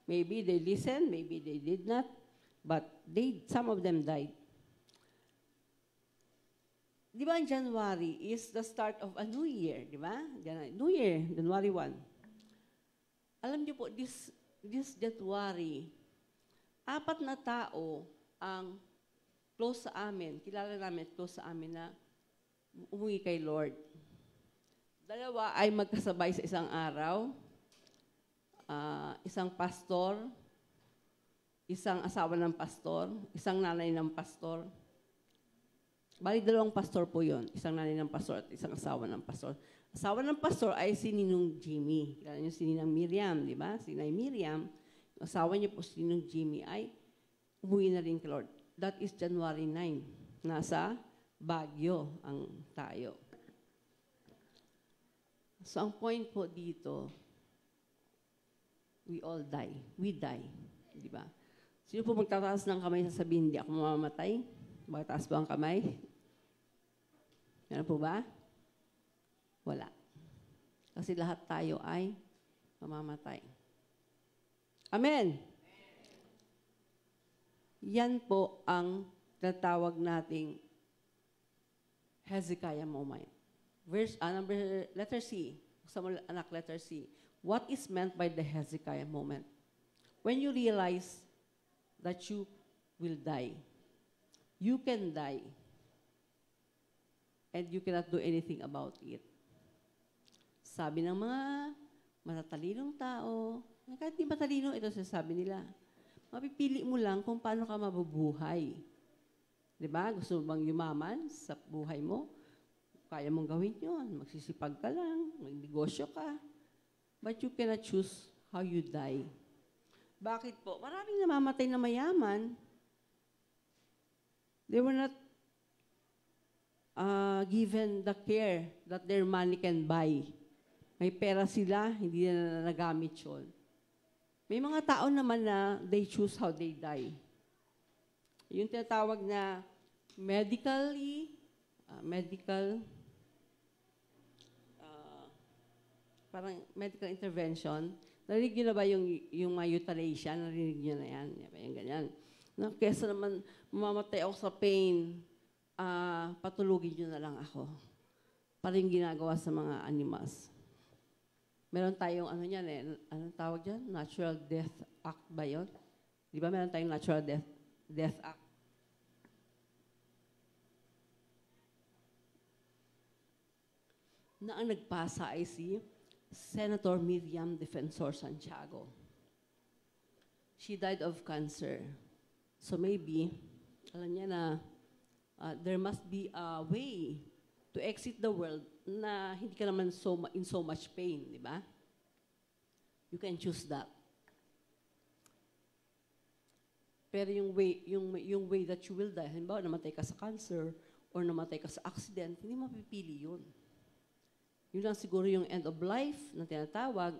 Maybe they listened, maybe they did not, but some of them died. Di ba, January is the start of a new year, di ba? New Year, January 1. Alam niyo po, this January, 4 na tao ang close sa amin, kilala namin, close sa amin na umuwi kay Lord. 2 ay magkasabay sa isang araw, isang pastor, isang asawa ng pastor, isang nanay ng pastor. Bali, 2 pastor po yun. Isang nanay ng pastor at isang asawa ng pastor. Asawa ng pastor ay si Ninong Jimmy. Kilala niyo si Ninang Miriam, di ba? Si Nay Miriam. Yung asawa niya po si Ninong Jimmy ay umuwi na rin kay Lord. That is January 9. Nasa Baguio ang tayo. So, ang point po dito, we all die. We die. Di ba? Sino po magtataas ng kamay sasabihin, hindi ako mamamatay? Magtaas po ang kamay? Meron po ba? Wala. Kasi lahat tayo ay mamamatay. Amen! Yan po ang tatawag nating Hezekiah moment. Letter C. Buksan mo anak, letter C. What is meant by the Hezekiah moment? When you realize that you will die. You can die. And you cannot do anything about it. Sabi ng mga matatalinong tao, kahit di matalino, ito sasabi nila, mapipili mo lang kung paano ka mabubuhay. Diba? Gusto mo bang yumaman sa buhay mo? Kaya mong gawin yun. Magsisipag ka lang, magnegosyo ka. But you cannot choose how you die. Bakit po? Maraming namamatay na mayaman. They were not given the care that their money can buy. May pera sila, hindi na nagamit yun. May mga tao naman na they choose how they die. Yung tinatawag na parang medical intervention. Narinig nyo na ba yung mga euthanasia? Narinig nyo na yan. Yung ganyan. Na, kesa naman mamamatay ako sa pain, patulugin nyo na lang ako. Parang yung ginagawa sa mga animals. Meron tayong ano yan eh, anong tawag dyan? Natural Death Act ba yun? Di ba meron tayong Natural Death Act? Na ang nagpasa ay si Senator Miriam Defensor Santiago. She died of cancer. So maybe, alam niya na there must be a way to exit the world na hindi ka naman in so much pain, di ba? You can choose that. Pero yung way that you will die, halimbawa namatay ka sa cancer or namatay ka sa accident, hindi mapipili yun. Yun lang siguro yung end of life na tinatawag.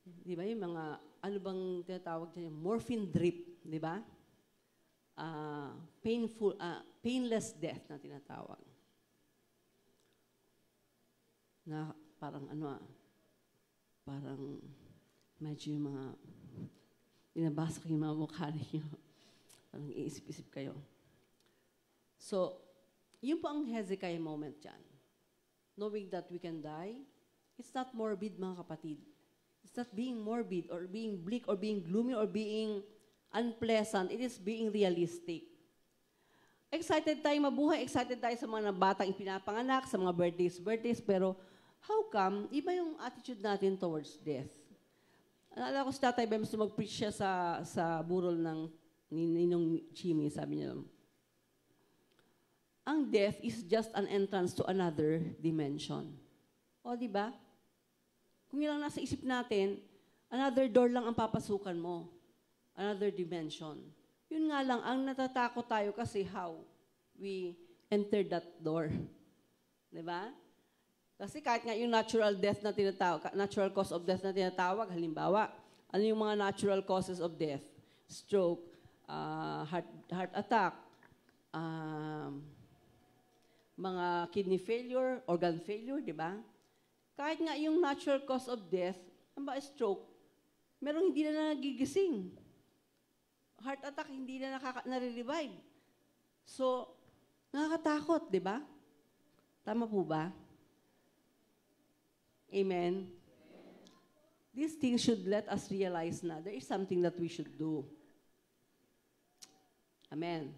Di ba yung mga, ano bang tinatawag dyan? Morphine drip, di ba? Painless death na tinatawag. Na parang parang medyo yung mga, binabasa ko yung mga mukha ninyo. Parang iisip-isip kayo. So, yun po ang Hezekiah moment dyan. Knowing that we can die, it's not morbid, mga kapatid. It's not being morbid or being bleak or being gloomy or being unpleasant. It is being realistic. Excited tayo mabuhay, excited tayo sa mga batang ipinapanganak, sa mga birthdays, pero how come, iba yung attitude natin towards death? Alala ko si Tatay Bems, mag-preach siya sa burol ng Ninong Chimi, sabi niya, ang death is just an entrance to another dimension. O, di ba? Kung yun lang nasa isip natin, another door lang ang papasukan mo. Another dimension. Yun nga lang, ang natatakot tayo kasi how we enter that door. Di ba? Kasi kahit nga yung natural death na tinatawag, natural cause of death na tinatawag, halimbawa, ano yung mga natural causes of death? Stroke, heart attack, mga kidney failure, organ failure, di ba? Kahit nga yung natural cause of death, ang ba stroke, merong hindi na nagigising. Heart attack, hindi na nare-revive. So, nakakatakot, di ba? Tama po ba? Amen? These things should let us realize na there is something that we should do. Amen.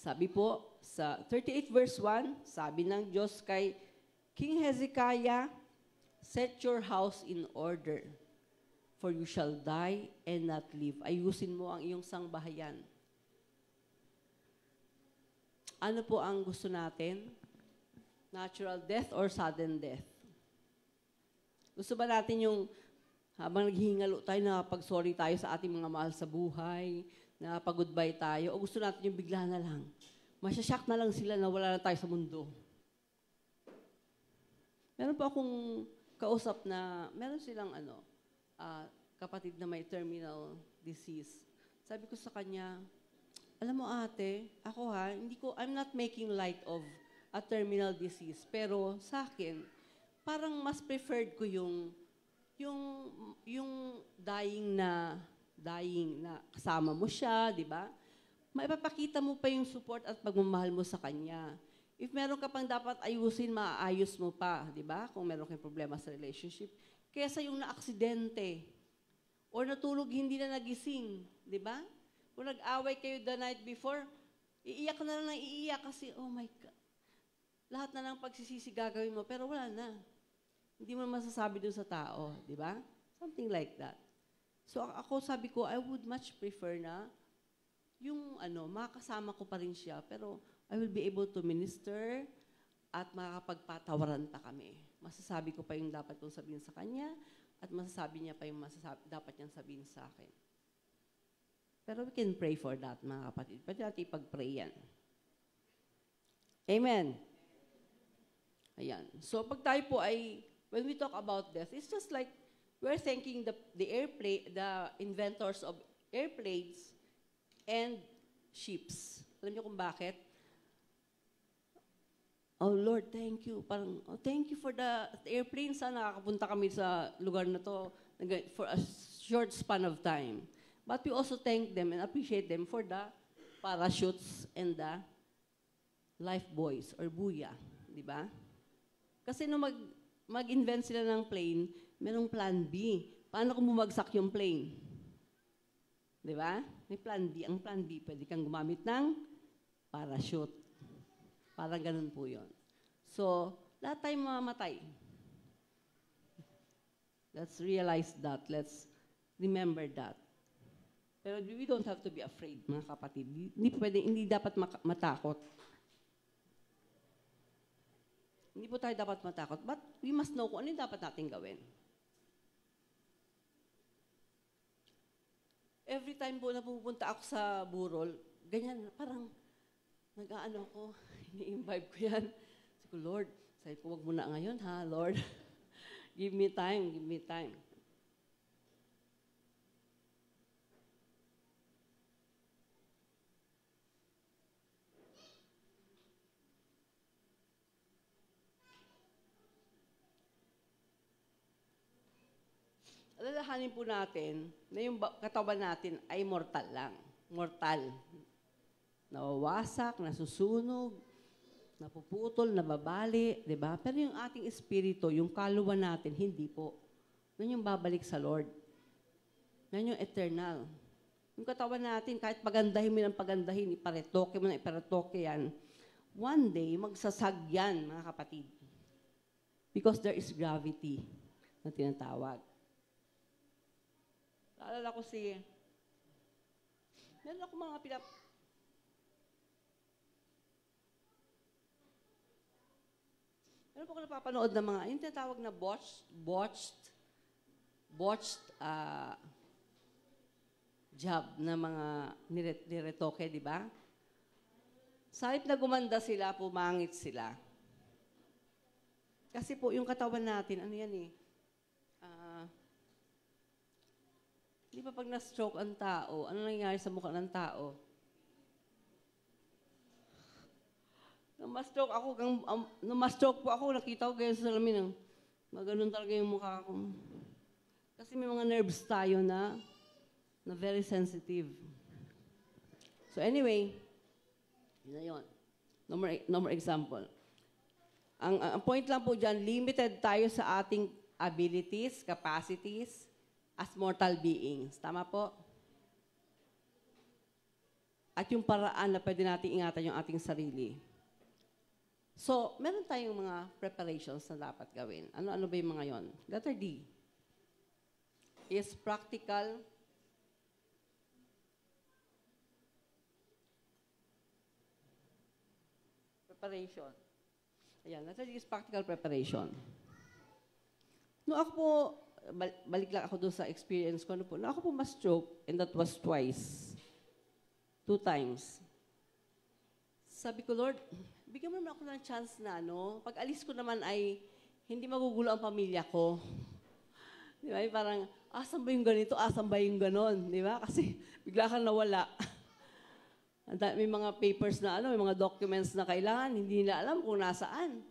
Sabi po, sa 38 verse 1, sabi ng Diyos kay King Hezekiah, set your house in order, for you shall die and not live. Ayusin mo ang iyong sangbahayan. Ano po ang gusto natin? Natural death or sudden death? Gusto ba natin yung habang naghihingalo tayo, nakapag-sorry tayo sa ating mga mahal sa buhay, nakapag-goodbye tayo, o gusto natin yung bigla na lang, masyasyak na lang sila na wala na tayo sa mundo. Meron pa akong kausap na, meron silang kapatid na may terminal disease. Sabi ko sa kanya, alam mo ate, ako I'm not making light of a terminal disease, pero sa akin, parang mas preferred ko yung dying na kasama mo siya, di ba? Maipapakita mo pa yung support at pagmamahal mo sa kanya. If meron ka pang dapat ayusin, maaayos mo pa, di ba? Kung meron kang problema sa relationship. Kesa yung na-aksidente or natulog hindi na nagising, di ba? Kung nag-away kayo the night before, iiyak ka na lang ng iiyak kasi, oh my God, lahat na lang pagsisisi gagawin mo, pero wala na. Hindi mo masasabi doon sa tao, di ba? Something like that. So ako sabi ko, I would much prefer na yung makasama ko pa rin siya, pero I will be able to minister at makakapagpatawaran pa kami. Masasabi ko pa yung dapat kong sabihin sa kanya at masasabi niya pa yung dapat niyang sabihin sa akin. Pero we can pray for that, mga kapatid. Pwede natin ipag-pray yan. Amen. Ayan. So pag tayo po ay, when we talk about death, it's just like we're thanking the inventors of airplanes and ships. Alam niyo kung bakit? Oh Lord, thank you. Parang, thank you for the airplane. Sana nakakapunta kami sa lugar na to for a short span of time. But we also thank them and appreciate them for the parachutes and the life buoys or buya. Di ba? Kasi nung mag-invent sila ng plane, merong plan B. Paano kung bumagsak yung plane? Di ba? May plan B. Ang plan B, pwede kang gumamit ng parachute. Parang ganun po yun. So, lahat tayo mamamatay. Let's realize that. Let's remember that. Pero we don't have to be afraid, mga kapatid. Hindi dapat matakot. Hindi po tayo dapat matakot. But we must know kung ano yung dapat natin gawin. Every time po na pupunta ako sa burol, ganyan, parang nag-aano ko, ini-imbibe ko yan. Sabi ko, Lord, sabi ko, wag mo na ngayon, ha, Lord. Give me time, give me time. Alalahanin po natin na yung katawan natin ay mortal lang. Mortal. Nawawasak, nasusunog, napuputol, nababali, di ba? Pero yung ating espiritu, yung kaluluwa natin, hindi po. Yan yung babalik sa Lord. Yan yung eternal. Yung katawan natin, kahit pagandahin mo ng pagandahin, iparetoke mo ng iparetoke yan, one day, magsasag yan, mga kapatid. Because there is gravity na tinatawag. Naalala ko meron ako mga meron po ako napapanood ng mga, yung tinatawag na botched job na mga niretoke, di ba? Kahit na gumanda sila, pumangit sila. Kasi po, yung katawan natin, ano yan eh, di ba pag na-stroke ang tao, ano nangyayari sa mukha ng tao? Nung ma-stroke po ako, nakita ko kayo sa salamin, maganon talaga yung mukha ko. Kasi may mga nerves tayo na very sensitive. So anyway, yun na yun. No more example. Ang point lang po dyan, limited tayo sa ating abilities, capacities, as mortal beings. Tama po? At yung paraan na pwede natin ingatan yung ating sarili. So, meron tayong mga preparations na dapat gawin. Ano ba yung mga yon? Letter D is practical preparation. Ayan, letter D is practical preparation. No, ako po, balik lang ako doon sa experience ko. No, ako po ma-stroke, and that was twice. 2 times. Sabi ko, Lord, bigyan mo naman ako ng chance na, pag alis ko naman ay hindi magugulo ang pamilya ko. Di ba? Parang, asan ba yung ganito? Asan ba yung ganon? Di ba? Kasi bigla kang nawala. May mga papers na, may mga documents na kailangan, hindi nila alam kung nasaan.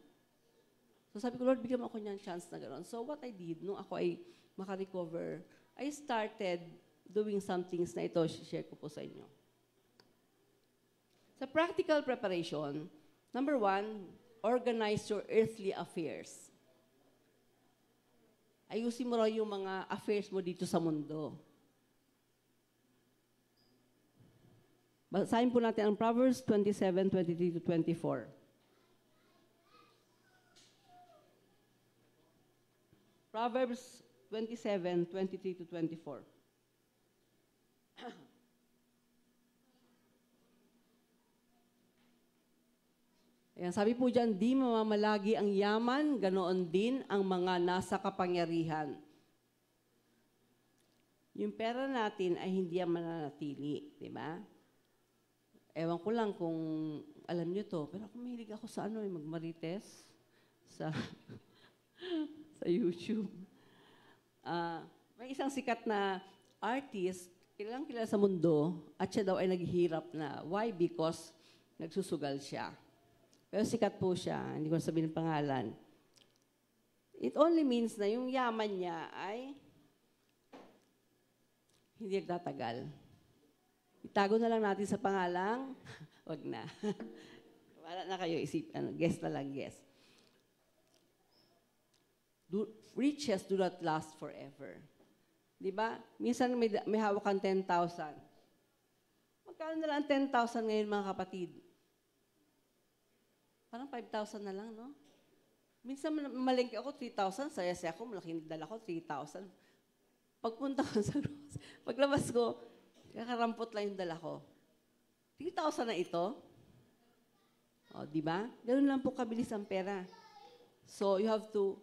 So sabi ko, Lord, bigyan mo ako niyang chance na gano'n. So what I did, nung ako ay makarecover, I started doing some things na ito, share ko po sa inyo. Sa practical preparation, Number 1, organize your earthly affairs. Ayusin mo raw yung mga affairs mo dito sa mundo. Basahin po natin ang Proverbs 27:23-24. Proverbs 27:23-24. Ayan, sabi po dyan, di mamamalagi ang yaman, ganoon din ang mga nasa kapangyarihan. Yung pera natin ay hindi yan mananatili, di ba? Ewan ko lang kung alam nyo to, pero ako mahilig ako sa magmarites sa sa YouTube. May isang sikat na artist, kilalang kilala sa mundo, at siya daw ay naghihirap na. Why? Because nagsusugal siya. Pero sikat po siya, hindi ko sabihin ng pangalan. It only means na yung yaman niya ay hindi nagtatagal. Itago na lang natin sa pangalang, wag na. Wala na kayo isip, guess na lang, guess. Riches do not last forever. Di ba? Minsan may hawak kang 10,000. Magkano na lang 10,000 ngayon, mga kapatid? Parang 5,000 na lang, no? Minsan malengke ako, 3,000. Saya-saya ako, malaking dala ko, 3,000. Pagpunta ko sa grocery, paglabas ko, kakarampot lang yung dala ko. 3,000 na ito? O, di ba? Ganun lang po kabilis ang pera. So, you have to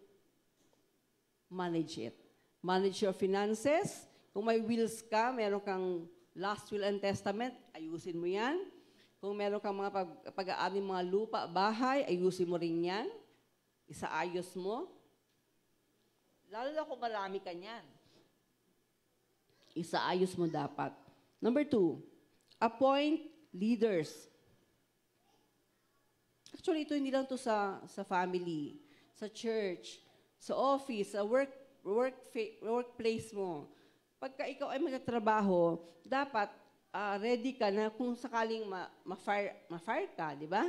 manage it. Manage your finances. Kung may wills ka, meron kang last will and testament, ayusin mo yan. Kung meron kang mga pag-aani mga lupa, bahay, ayusin mo rin yan. Isaayos mo. Lalo na kung marami ka niyan. Isaayos mo dapat. Number 2, appoint leaders. Actually, ito hindi lang to sa family, sa church, sa office, sa workplace mo. Pagka ikaw ay magtatrabaho, dapat ready ka na kung sakaling ma-fire ka, di ba?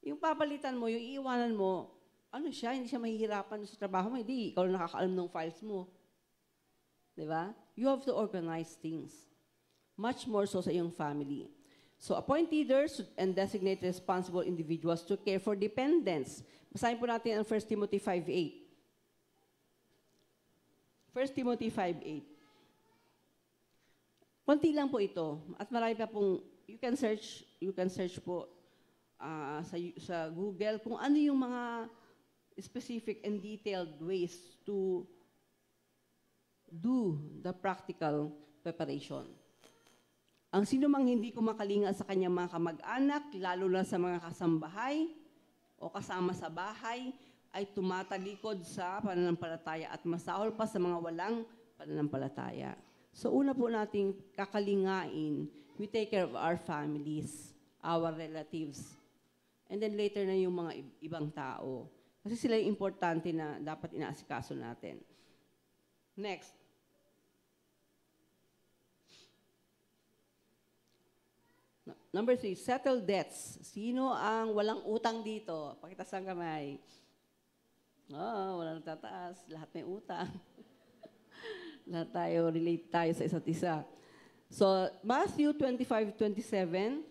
Yung papalitan mo, yung iiwanan mo, hindi siya mahihirapan sa trabaho mo, hindi, ikaw na nakakaalam ng files mo. Di ba? You have to organize things. Much more so sa iyong family. So, appoint leaders and designate responsible individuals to care for dependents. Basahin po natin ang 1 Timothy 5:8. 1 Timothy 5:8. Konti lang po ito. At marami pa pong, you can search po sa Google kung ano yung mga specific and detailed ways to do the practical preparation. Ang sino mang hindi kumakalinga sa kanyang mga kamag-anak, lalo na sa mga kasambahay o kasama sa bahay, ay tumatalikod sa pananampalataya at masahol pa sa mga walang pananampalataya. So una po nating kakalingain, we take care of our families, our relatives, and then later na yung mga ibang tao. Kasi sila yung importante na dapat inaasikaso natin. Next. Number 3, settle debts. Sino ang walang utang dito? Pakitaas ang kamay. Walang tataas. Lahat may utang. Lahat tayo, relate tayo sa isa't isa. So, Matthew 25:27.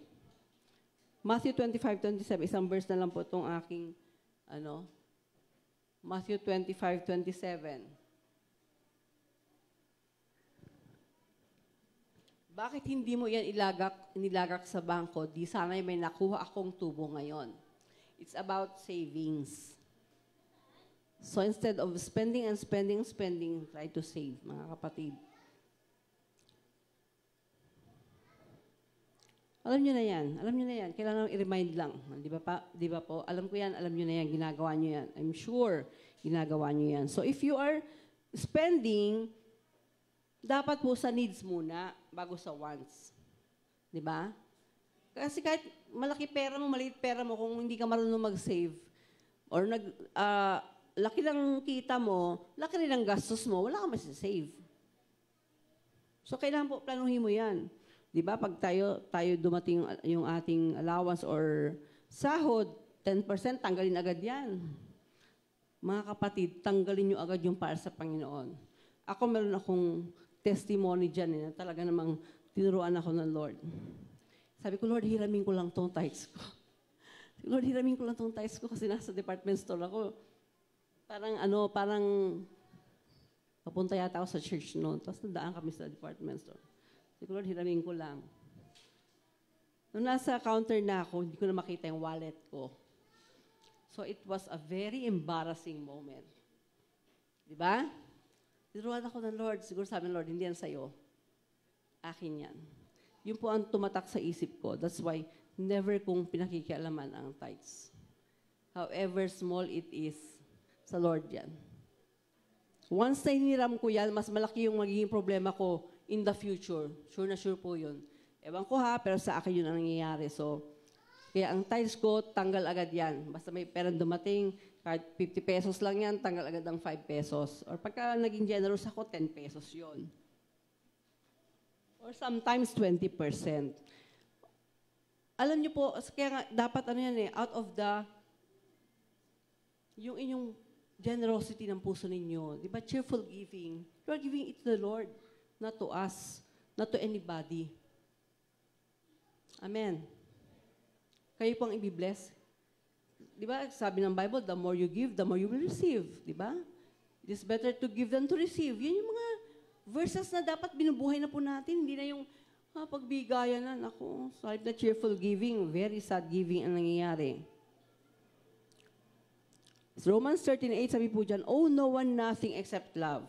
Matthew 25:27. Isang verse na lang po itong aking, Matthew 25:27. Bakit hindi mo yan inilagak sa bangko? Di sana'y may nakuha akong tubo ngayon. It's about savings. So instead of spending, try to save, mga kapatid. Alam nyo na yan. Kailangan i-remind lang. Di ba po? Alam ko yan, alam nyo na yan, ginagawa nyo yan. I'm sure, ginagawa nyo yan. So if you are spending, dapat po sa needs muna, bago sa wants. Di ba? Kasi kahit malaki pera mo, maliit pera mo, kung hindi ka marunong mag-save, or laki lang kita mo, laki rin ang gastos mo, wala ka mas-save. So, kailangan po, planuhin mo yan. Di ba? Pag tayo dumating yung ating allowance or Sahod, 10%, tanggalin agad yan. Mga kapatid, tanggalin nyo agad yung para sa Panginoon. Ako meron akong testimony dyan na talaga namang tinuruan ako ng Lord. Sabi ko, Lord, hiramin ko lang tong tithes ko. Lord, hiramin ko lang tong tithes ko kasi nasa department store ako. Parang papunta yata ako sa church noon. Tapos nadaan kami sa department store. Sabi ko, Lord, hiramin ko lang. Nung nasa counter na ako, hindi ko na makita yung wallet ko. So it was a very embarrassing moment. Di ba? Tinuruan ako ng Lord. Siguro sabi ng Lord, hindi yan sa'yo. Akin yan. Yun po ang tumatak sa isip ko. That's why never kong pinakikialaman ang tithes. However small it is, sa Lord yan. Once na hiniram ko yan, mas malaki yung magiging problema ko in the future. Sure na sure po yun. Ewan ko ha, pero sa akin yun ang nangyayari. So, kaya ang tithes ko, tanggal agad yan. Basta may perang dumating, kahit 50 pesos lang yan, tanggal agad ang 5 pesos. Or pagka naging generous ako, 10 pesos yon. Or sometimes 20%. Alam niyo po, kaya nga, dapat out of yung inyong generosity ng puso ninyo. Di ba? Cheerful giving. You are giving it to the Lord, not to us, not to anybody. Amen. Kayo pang i-bless. Di ba? Sabi ng Bible, the more you give, the more you will receive. Di ba? It is better to give than to receive. Yan yung mga verses na dapat binubuhay na po natin. Hindi na yung pagbigayan na. Naku, sa na cheerful giving, very sad giving ang nangyayari. Romans 13:8, sabi po dyan, owe no one nothing except love.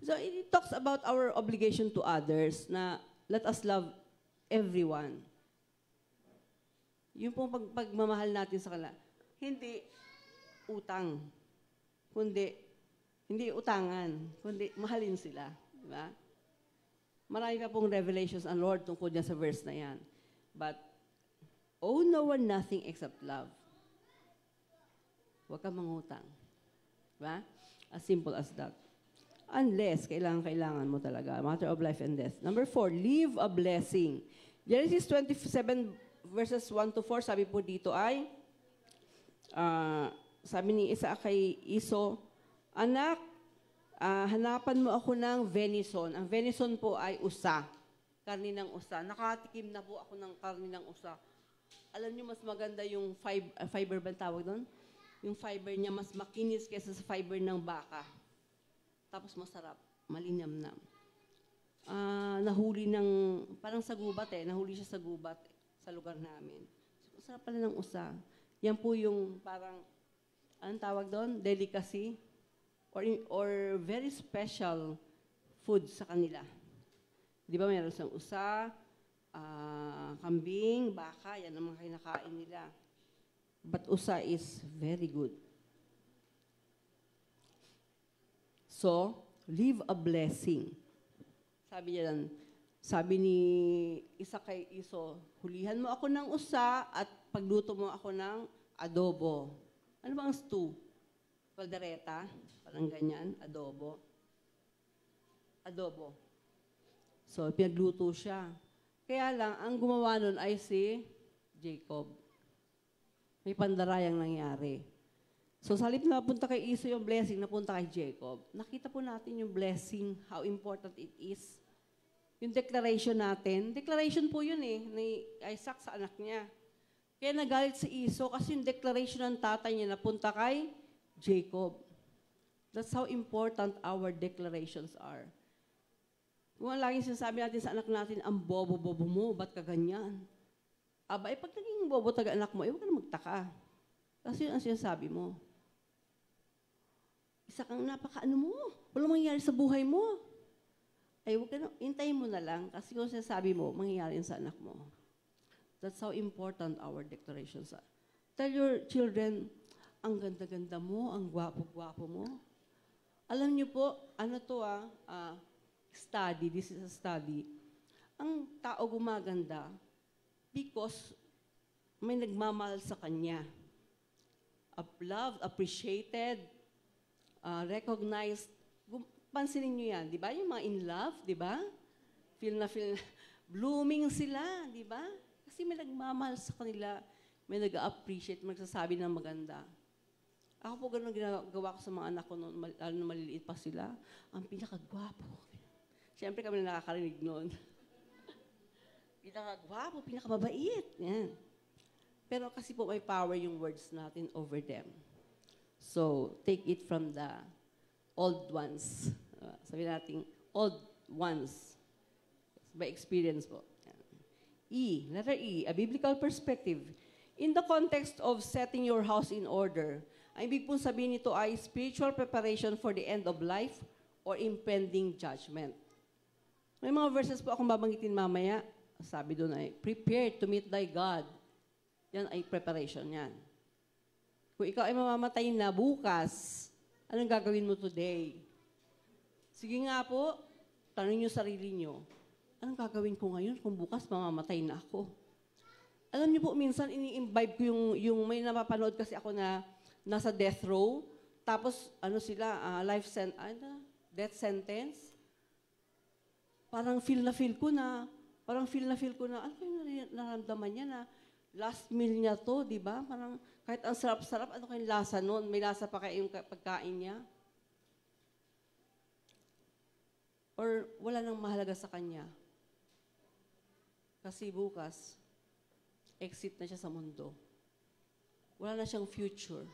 So it talks about our obligation to others na let us love everyone. Yung pong pagmamahal natin sa kanila, hindi utang, hindi utangan, kundi mahalin sila. Diba? Marami pa pong revelations ang Lord tungkol dyan sa verse na yan. But, owe no one nothing except love. Huwag kang mangutang. Diba? As simple as that. Unless, kailangan mo talaga. Matter of life and death. Number 4, leave a blessing. Genesis 27 verses 1 to 4, sabi po dito ay, sabi ni Isaac kay Iso, anak, hanapan mo ako ng venison. Ang venison po ay usa. Karni ng usa. Nakatikim na po ako ng karni ng usa. Alam niyo, mas maganda yung fiber ba tawag doon? Yung fiber niya mas makinis kaysa sa fiber ng baka. Tapos masarap. Malinamnam. Nahuli ng, parang sa gubat nahuli siya sa gubat sa lugar namin. So, sarap pala ng usa. Yan po yung parang, anong tawag doon? Delicacy or very special food sa kanila. Di ba mayroon sa usa, kambing, baka, yan ang mga kinakain nila. But usa is very good. So, leave a blessing. Sabi ni Isa kay Iso, hulihan mo ako ng usa at pagluto mo ako ng adobo. Ano ba ang stew? Kaldereta? Parang ganyan, adobo. Adobo. So, pinagluto siya. Kaya lang, ang gumawa nun ay si Jacob. May pandarayang nangyari. So, sa halip na napunta kay Iso yung blessing, napunta kay Jacob. Nakita po natin yung blessing, how important it is. Yung declaration natin, declaration po yun ni Isaac sa anak niya. Kaya nagalit si Iso kasi yung declaration ng tatay niya napunta kay Jacob. That's how important our declarations are. Kung laging sinasabi natin sa anak natin, ang bobo-bobo mo, ba't ka ganyan? Aba, pag naging bobo taga-anak mo, huwag ka na magtaka. Kasi yun ang sinasabi mo. Isa kang napaka-ano mo, walang mangyayari sa buhay mo. Ay, huwag ka na, hintayin mo na lang, kasi kung sinasabi mo, mangyayari sa anak mo. That's how important our declarations are. Tell your children, ang ganda-ganda mo, ang gwapo-gwapo mo. Alam niyo po, study, this is a study. Ang tao gumaganda because may nagmamahal sa kanya. Loved, appreciated, recognized. Pansinin niyo yan, di ba? Yung mga in love, di ba? Feel na blooming sila, di ba? Kasi may nagmamahal sa kanila. may nag-appreciate, magsasabi ng maganda. Ako po ganun ginagawa ko sa mga anak ko noon, lalo na maliliit pa sila. Ang pinakagwapo. Siyempre kami na nakakarinig noon. Pinakagwapo, pinakamabait. Yan. Pero kasi po may power yung words natin over them. So, take it from the old ones. Sabi natin, old ones. By experience po. Yan. Letter E, a biblical perspective. In the context of setting your house in order, ang ibig pong sabihin nito ay spiritual preparation for the end of life or impending judgment. May mga verses po akong babanggitin mamaya. Sabi doon ay, prepare to meet thy God. Yan ay preparation yan. Kung ikaw ay mamamatay na bukas, anong gagawin mo today? Sige nga po, tanong nyo sarili nyo, anong gagawin ko ngayon kung bukas mamamatay na ako? Alam niyo po, minsan ini-imbibe ko yung may napapanood kasi ako na nasa death row, tapos death sentence. Parang feel na feel ko na, ano yung nararamdaman niya na last meal niya to, di ba? Parang kahit ang sarap-sarap, ano kayong lasa noon? May lasa pa kayo yung pagkain niya? Or wala nang mahalaga sa kanya? Kasi bukas, exit na siya sa mundo. Wala na siyang future.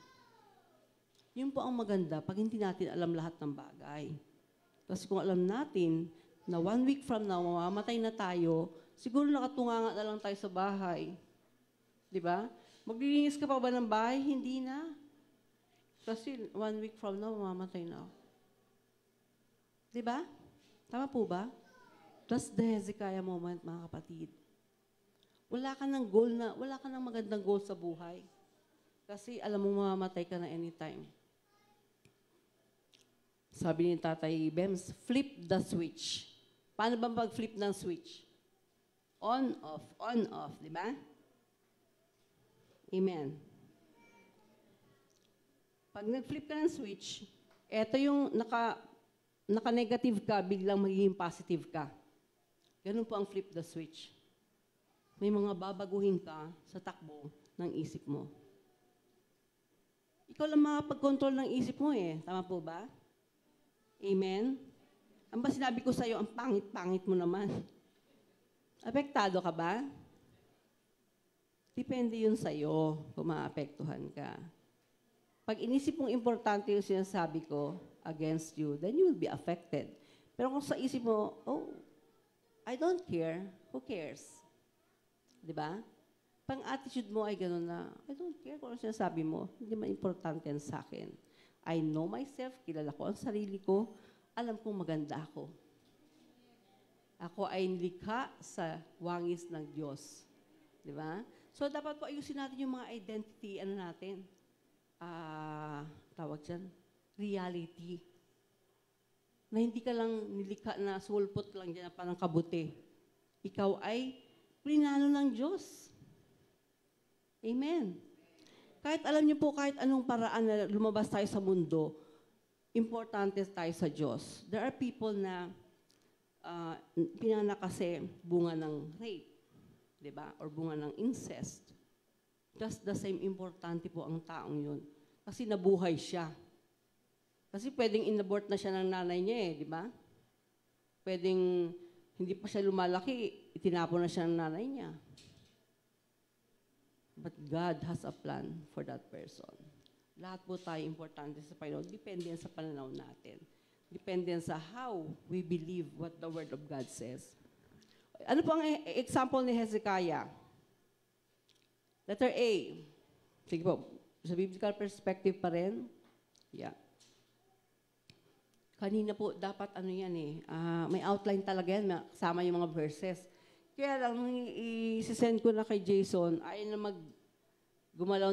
Yun po ang maganda pag hindi natin alam lahat ng bagay. Kasi kung alam natin na 1 week from now, mamamatay na tayo, siguro nakatunganga na lang tayo sa bahay. Di ba? Maglilinis ka pa ba ng bahay? Hindi na. Kasi 1 week from now, mamamatay na ako. Di ba? Tama po ba? That's the Hezekiah moment, mga kapatid. Wala ka ng magandang goal sa buhay. Kasi alam mo mamamatay ka na anytime. Sabi ni Tatay Bems, flip the switch. Paano ba pag-flip ng switch? On, off, di ba? Amen. Pag nag-flip ka ng switch, eto yung naka-negative ka, biglang magiging positive ka. Ganun po ang flip the switch. May mga babaguhin ka sa takbo ng isip mo. Ikaw lang makapag-control ng isip mo eh. Tama po ba? Amen? Ang ba sinabi ko sa'yo, ang pangit-pangit mo naman. Apektado ka ba? Depende yun sa'yo kung maapektuhan ka. Pag inisip mong importante yung sinasabi ko against you, then you will be affected. Pero kung sa isip mo, oh, I don't care, who cares? Diba? Pang-attitude mo ay gano'n na, I don't care kung ano sinasabi mo, hindi man importante yan sa akin. I know myself, kilala ko ang sarili ko, alam kong maganda ako. Ako ay nilikha sa wangis ng Diyos. Di ba? So, dapat po ayusin natin yung mga identity, tawag dyan, reality. Na hindi ka lang nilikha na sulpot lang dyan, parang kabuti. Ikaw ay plinano ng Diyos. Amen. Kahit alam niyo po, kahit anong paraan na lumabas tayo sa mundo, importante tayo sa Diyos. There are people na pinanganak kasi bunga ng rape, di ba? Or bunga ng incest. Just the same importante po ang taong yun. Kasi nabuhay siya. Kasi pwedeng inabort na siya ng nanay niya eh, di ba? Pwedeng hindi pa siya lumalaki, itinapon na siya ng nanay niya. But God has a plan for that person. Lahat po tayo importante sa Panginoon. Depende yan sa pananaw natin. Depende yan sa how we believe what the Word of God says. Ano po ang example ni Hezekiah? Letter A. Sige po, sa biblical perspective pa rin. Yeah. Kanina po, dapat ano yan may outline talaga yan, kasama yung mga verses. Kaya lang, i-send ko na kay Jason, ayaw na gumalaw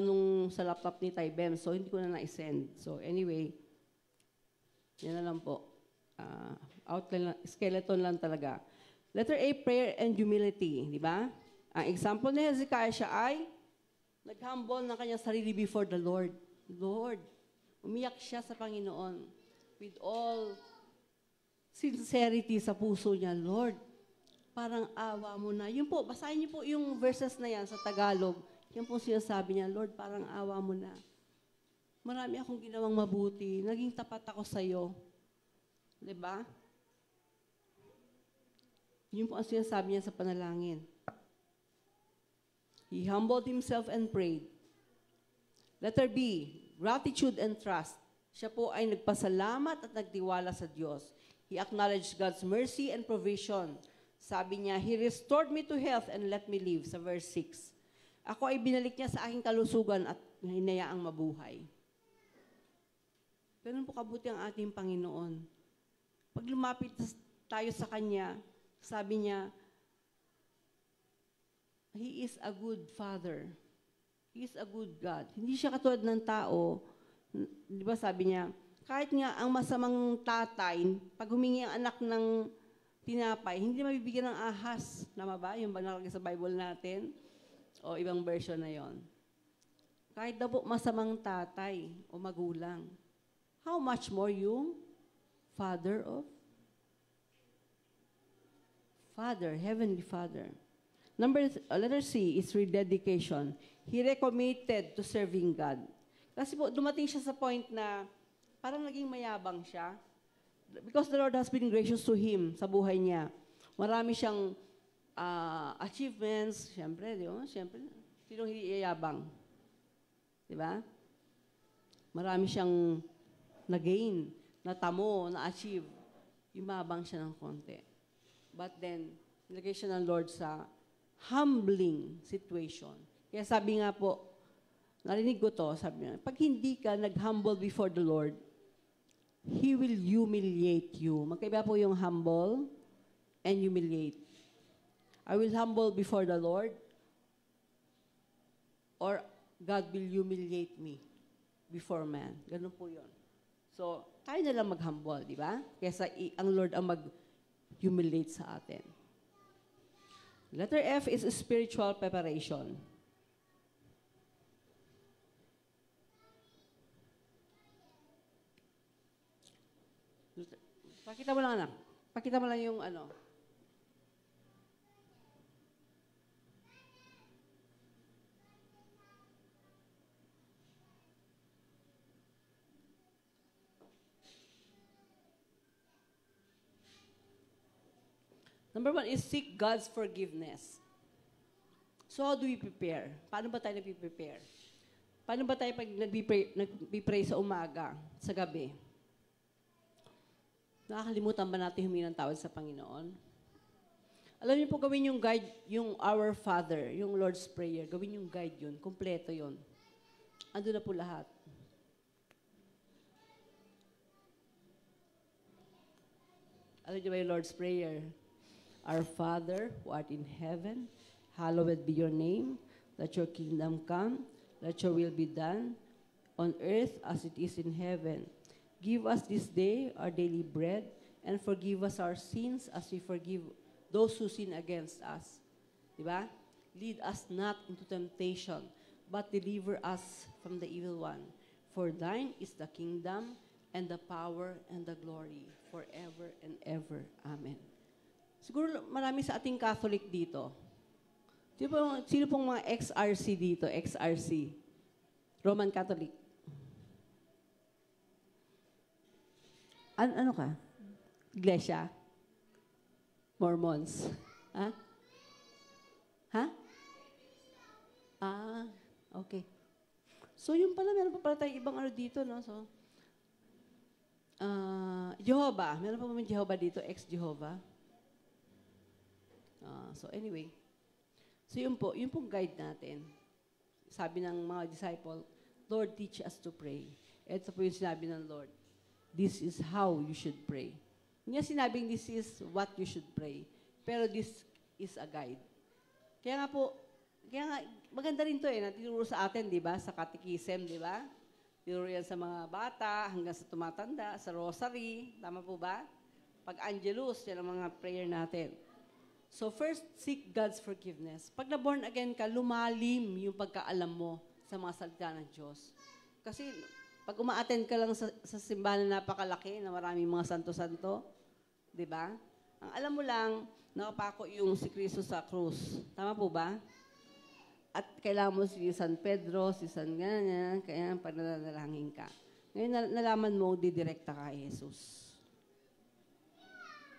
sa laptop ni Tay Bem, so hindi ko na na-send. So anyway, yan na lang po. Outline, skeleton lang talaga. Letter A, prayer and humility, di ba? Ang example ni Hezekiah siya ay nag-humble ng kanyang sarili before the Lord. Lord, umiyak siya sa Panginoon with all sincerity sa puso niya. Lord, parang awa mo na. Yun po, basahin niyo po yung verses na yan sa Tagalog. Yan po sinasabi niya, Lord, parang awa mo na. Marami akong ginawang mabuti. Naging tapat ako sa'yo. Diba? Yun po ang sinasabi niya sa panalangin. He humbled himself and prayed. Letter B, gratitude and trust. Siya po ay nagpasalamat at nagtiwala sa Diyos. He acknowledged God's mercy and provision. Sabi niya, He restored me to health and let me live, sa verse 6. Ako ay binalik niya sa aking kalusugan at hinayaang mabuhay. Ganun po kabuti ang ating Panginoon. Pag lumapit tayo sa Kanya, sabi niya, He is a good Father. He is a good God. Hindi siya katulad ng tao. Di ba sabi niya, kahit nga ang masamang tatay, pag humingi ang anak ng tinapay, hindi mabibigyan ng ahas. Tama ba? Yung ba nakalagay sa Bible natin? O ibang version na yon. Kahit daw po masamang tatay o magulang. How much more yung Father, Heavenly Father. Letter C is rededication. He recommitted to serving God. Kasi po, dumating siya sa point na parang naging mayabang siya. Because the Lord has been gracious to him sa buhay niya. Marami siyang achievements. Siyempre, di ba? Siyempre, sinong hindi yayabang? Di ba? Marami siyang na-gain, natamo, na-achieve. Yumabang siya ng konti. But then, nilagay siya ng Lord sa humbling situation. Kaya sabi nga po, narinig ko to, sabi niya, pag hindi ka nag-humble before the Lord, He will humiliate you. Magkaiba po yung humble and humiliate. I will humble before the Lord or God will humiliate me before man. Ganun po yun. So, tayo na lang mag-humble, di ba? Kesa ang Lord ang mag-humiliate sa atin. Letter F is spiritual preparation. Pakita mo lang, anak. Pakita mo lang yung ano. Number 1 is seek God's forgiveness. So how do we prepare? Paano ba tayo nagpe-prepare? Paano ba tayo pag nagpe-pray sa umaga, sa gabi? Nakakalimutan ba natin humingi ng tawad sa Panginoon? Alam niyo po, gawin yung guide, yung Our Father, yung Lord's Prayer, gawin yung guide yun, kumpleto yun. Ando na po lahat. Alam niyo ba yung Lord's Prayer? Our Father, who art in heaven, hallowed be your name. Let your kingdom come. Let your will be done on earth as it is in heaven. Give us this day our daily bread, and forgive us our sins as we forgive those who sin against us. Diba? Lead us not into temptation, but deliver us from the evil one. For thine is the kingdom, and the power, and the glory, forever and ever. Amen. Siguro marami sa ating Catholic dito. Sino pong mga XRC dito? XRC. Roman Catholic. Ano ka? Iglesia? Mormons? Ha? Ha? Ah, okay. So, yun pala, meron pa pala tayong ibang ano dito, no? So, Jehovah. Meron pa mga Jehovah dito, ex-Jehovah. So, anyway. So, yun pong guide natin. Sabi ng mga disciple, Lord, teach us to pray. Ito po yung sinabi ng Lord. This is how you should pray. Hindi niya sinabing this is what you should pray. Pero this is a guide. Kaya nga maganda rin to natinuro sa atin, di ba? Sa catechism, di ba? Tinuro yan sa mga bata, hanggang sa tumatanda, sa rosary. Tama po ba? Pag Angelus, yan ang mga prayer natin. So first, seek God's forgiveness. Pag na-born again ka, lumalim yung pagkaalam mo sa mga salita ng Diyos. Kasi pag uma-attend ka lang sa simbahan na napakalaki, na maraming mga santo-santo, di ba? Ang alam mo lang, nakapako yung si Kristo sa krus. Tama po ba? At kailangan mo si San Pedro, si San ganyan, kaya pag nanalangin ka. Ngayon, nalaman mo, didirekta ka kay Jesus.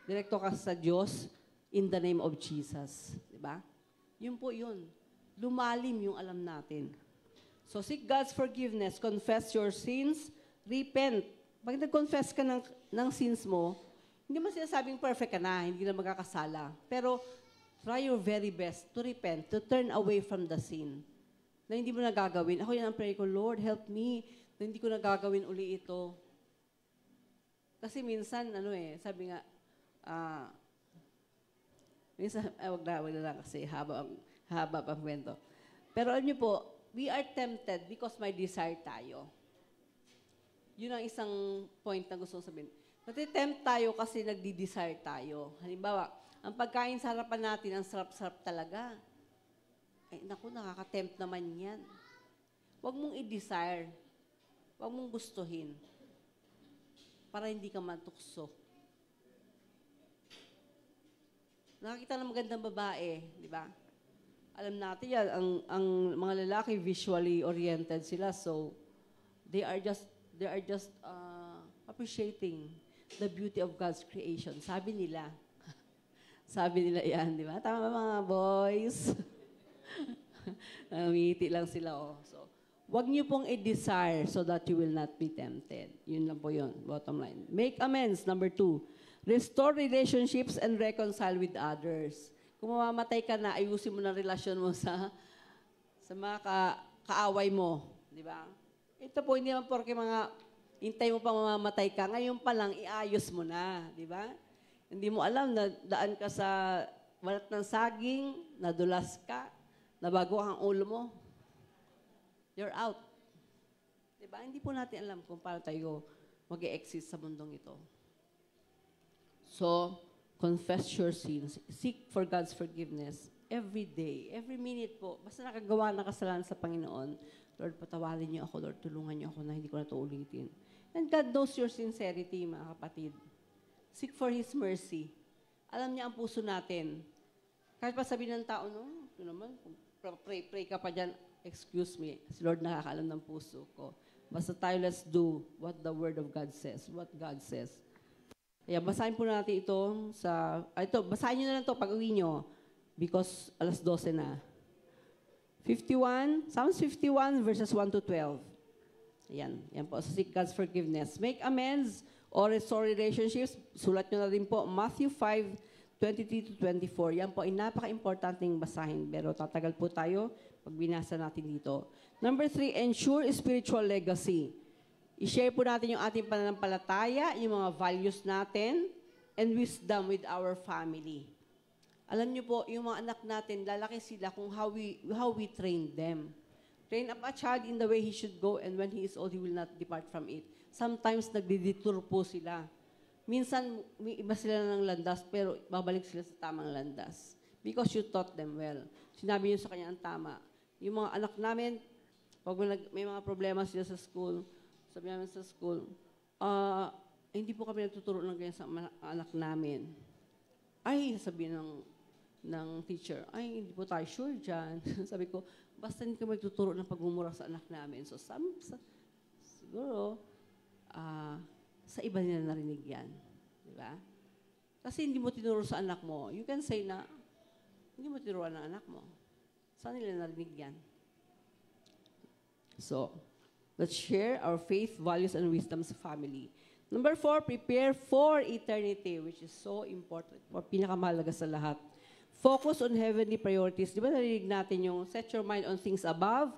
Direkto ka sa Diyos in the name of Jesus. Diba? Yun po yun. Lumalim yung alam natin. So, seek God's forgiveness, confess your sins, repent. Pag nag-confess ka ng sins mo, hindi mo sinasabing perfect ka na, hindi na magkakasala. Pero, try your very best to repent, to turn away from the sin na hindi mo nagagawin. Ako yan ang prayer ko, Lord, help me na hindi ko nagagawin uli ito. Kasi minsan, sabi nga, minsan, wag na lang kasi haba ang kwento. Pero alam niyo po, we are tempted because may desire tayo. Yun ang isang point na gusto kong sabihin. Natitempt tayo kasi nagdi-desire tayo. Halimbawa, ang pagkain sa harapan natin, ang sarap-sarap talaga. Naku, nakaka-tempt naman yan. Huwag mong i-desire. Huwag mong gustuhin. Para hindi ka matukso. Nakakita ng magandang babae, di ba? Alam natin yan, ang mga lalaki visually oriented sila, so they are just appreciating the beauty of God's creation. Sabi nila. Sabi nila yan, di ba? Tama mga boys? Umiti lang sila, oh. So, wag niyo pong i-desire so that you will not be tempted. Yun lang po yun, bottom line. Make amends, number 2. Restore relationships and reconcile with others. Kung mamamatay ka na, ayusin mo na relasyon mo sa mga kaaway mo. Di ba? Ito po, hindi naman porke hintay mo pang mamamatay ka, ngayon pa lang, iayos mo na. Di ba? Hindi mo alam na daan ka sa balat ng saging, nadulas ka, nabago ang ulo mo. You're out. Diba? Hindi po natin alam kung paano tayo mag-e-exist sa mundong ito. So, confess your sins. Seek for God's forgiveness every day, every minute po. Basta nakagawa ng kasalanan sa Panginoon, Lord, patawarin niyo ako, Lord, tulungan niyo ako na hindi ko na ito ulitin. And God knows your sincerity, mga kapatid. Seek for His mercy. Alam niya ang puso natin. Kahit pa sabihin ng tao, no, ito naman, pray ka pa dyan, excuse me, si Lord nakakaalam ng puso ko. Basta tayo, let's do what the Word of God says, what God says. Kaya basahin po natin ito basahin nyo na lang ito pag uwi nyo, because alas 12 na. Psalms 51, verses 1 to 12. Ayan po, seek God's forgiveness. Make amends, or restore relationships, sulat nyo na rin po, Matthew 5:23 to 24. Yan po ay napaka-importanting basahin, pero tatagal po tayo pag binasa natin dito. Number 3, ensure spiritual legacy. I-share po natin yung ating pananampalataya, yung mga values natin, and wisdom with our family. Alam niyo po, yung mga anak natin, lalaki sila kung how we train them. Train up a child in the way he should go, and when he is old, he will not depart from it. Sometimes nagdidetour po sila. Minsan, may iba sila ng landas, pero babalik sila sa tamang landas. Because you taught them well. Sinabi niyo sa kanya ang tama. Yung mga anak namin, pag may mga problema sila sa school, sabi namin sa school, hindi po kami nagtuturo ng ganyan sa anak namin. Ay, sabi ng teacher, ay, hindi po tayo sure dyan. Sabi ko, basta hindi kami nagtuturo ng pagmumura sa anak namin. So, siguro, sa iba nila narinig yan. Di ba? Kasi hindi mo tinuro sa anak mo. You can say na, hindi mo tinuruan ng anak mo. Saan nila narinig yan? So, let's share our faith, values, and wisdom sa family. Number 4, prepare for eternity, which is so important. Pinakamahalaga sa lahat. Focus on heavenly priorities. Di ba narinig natin yung set your mind on things above,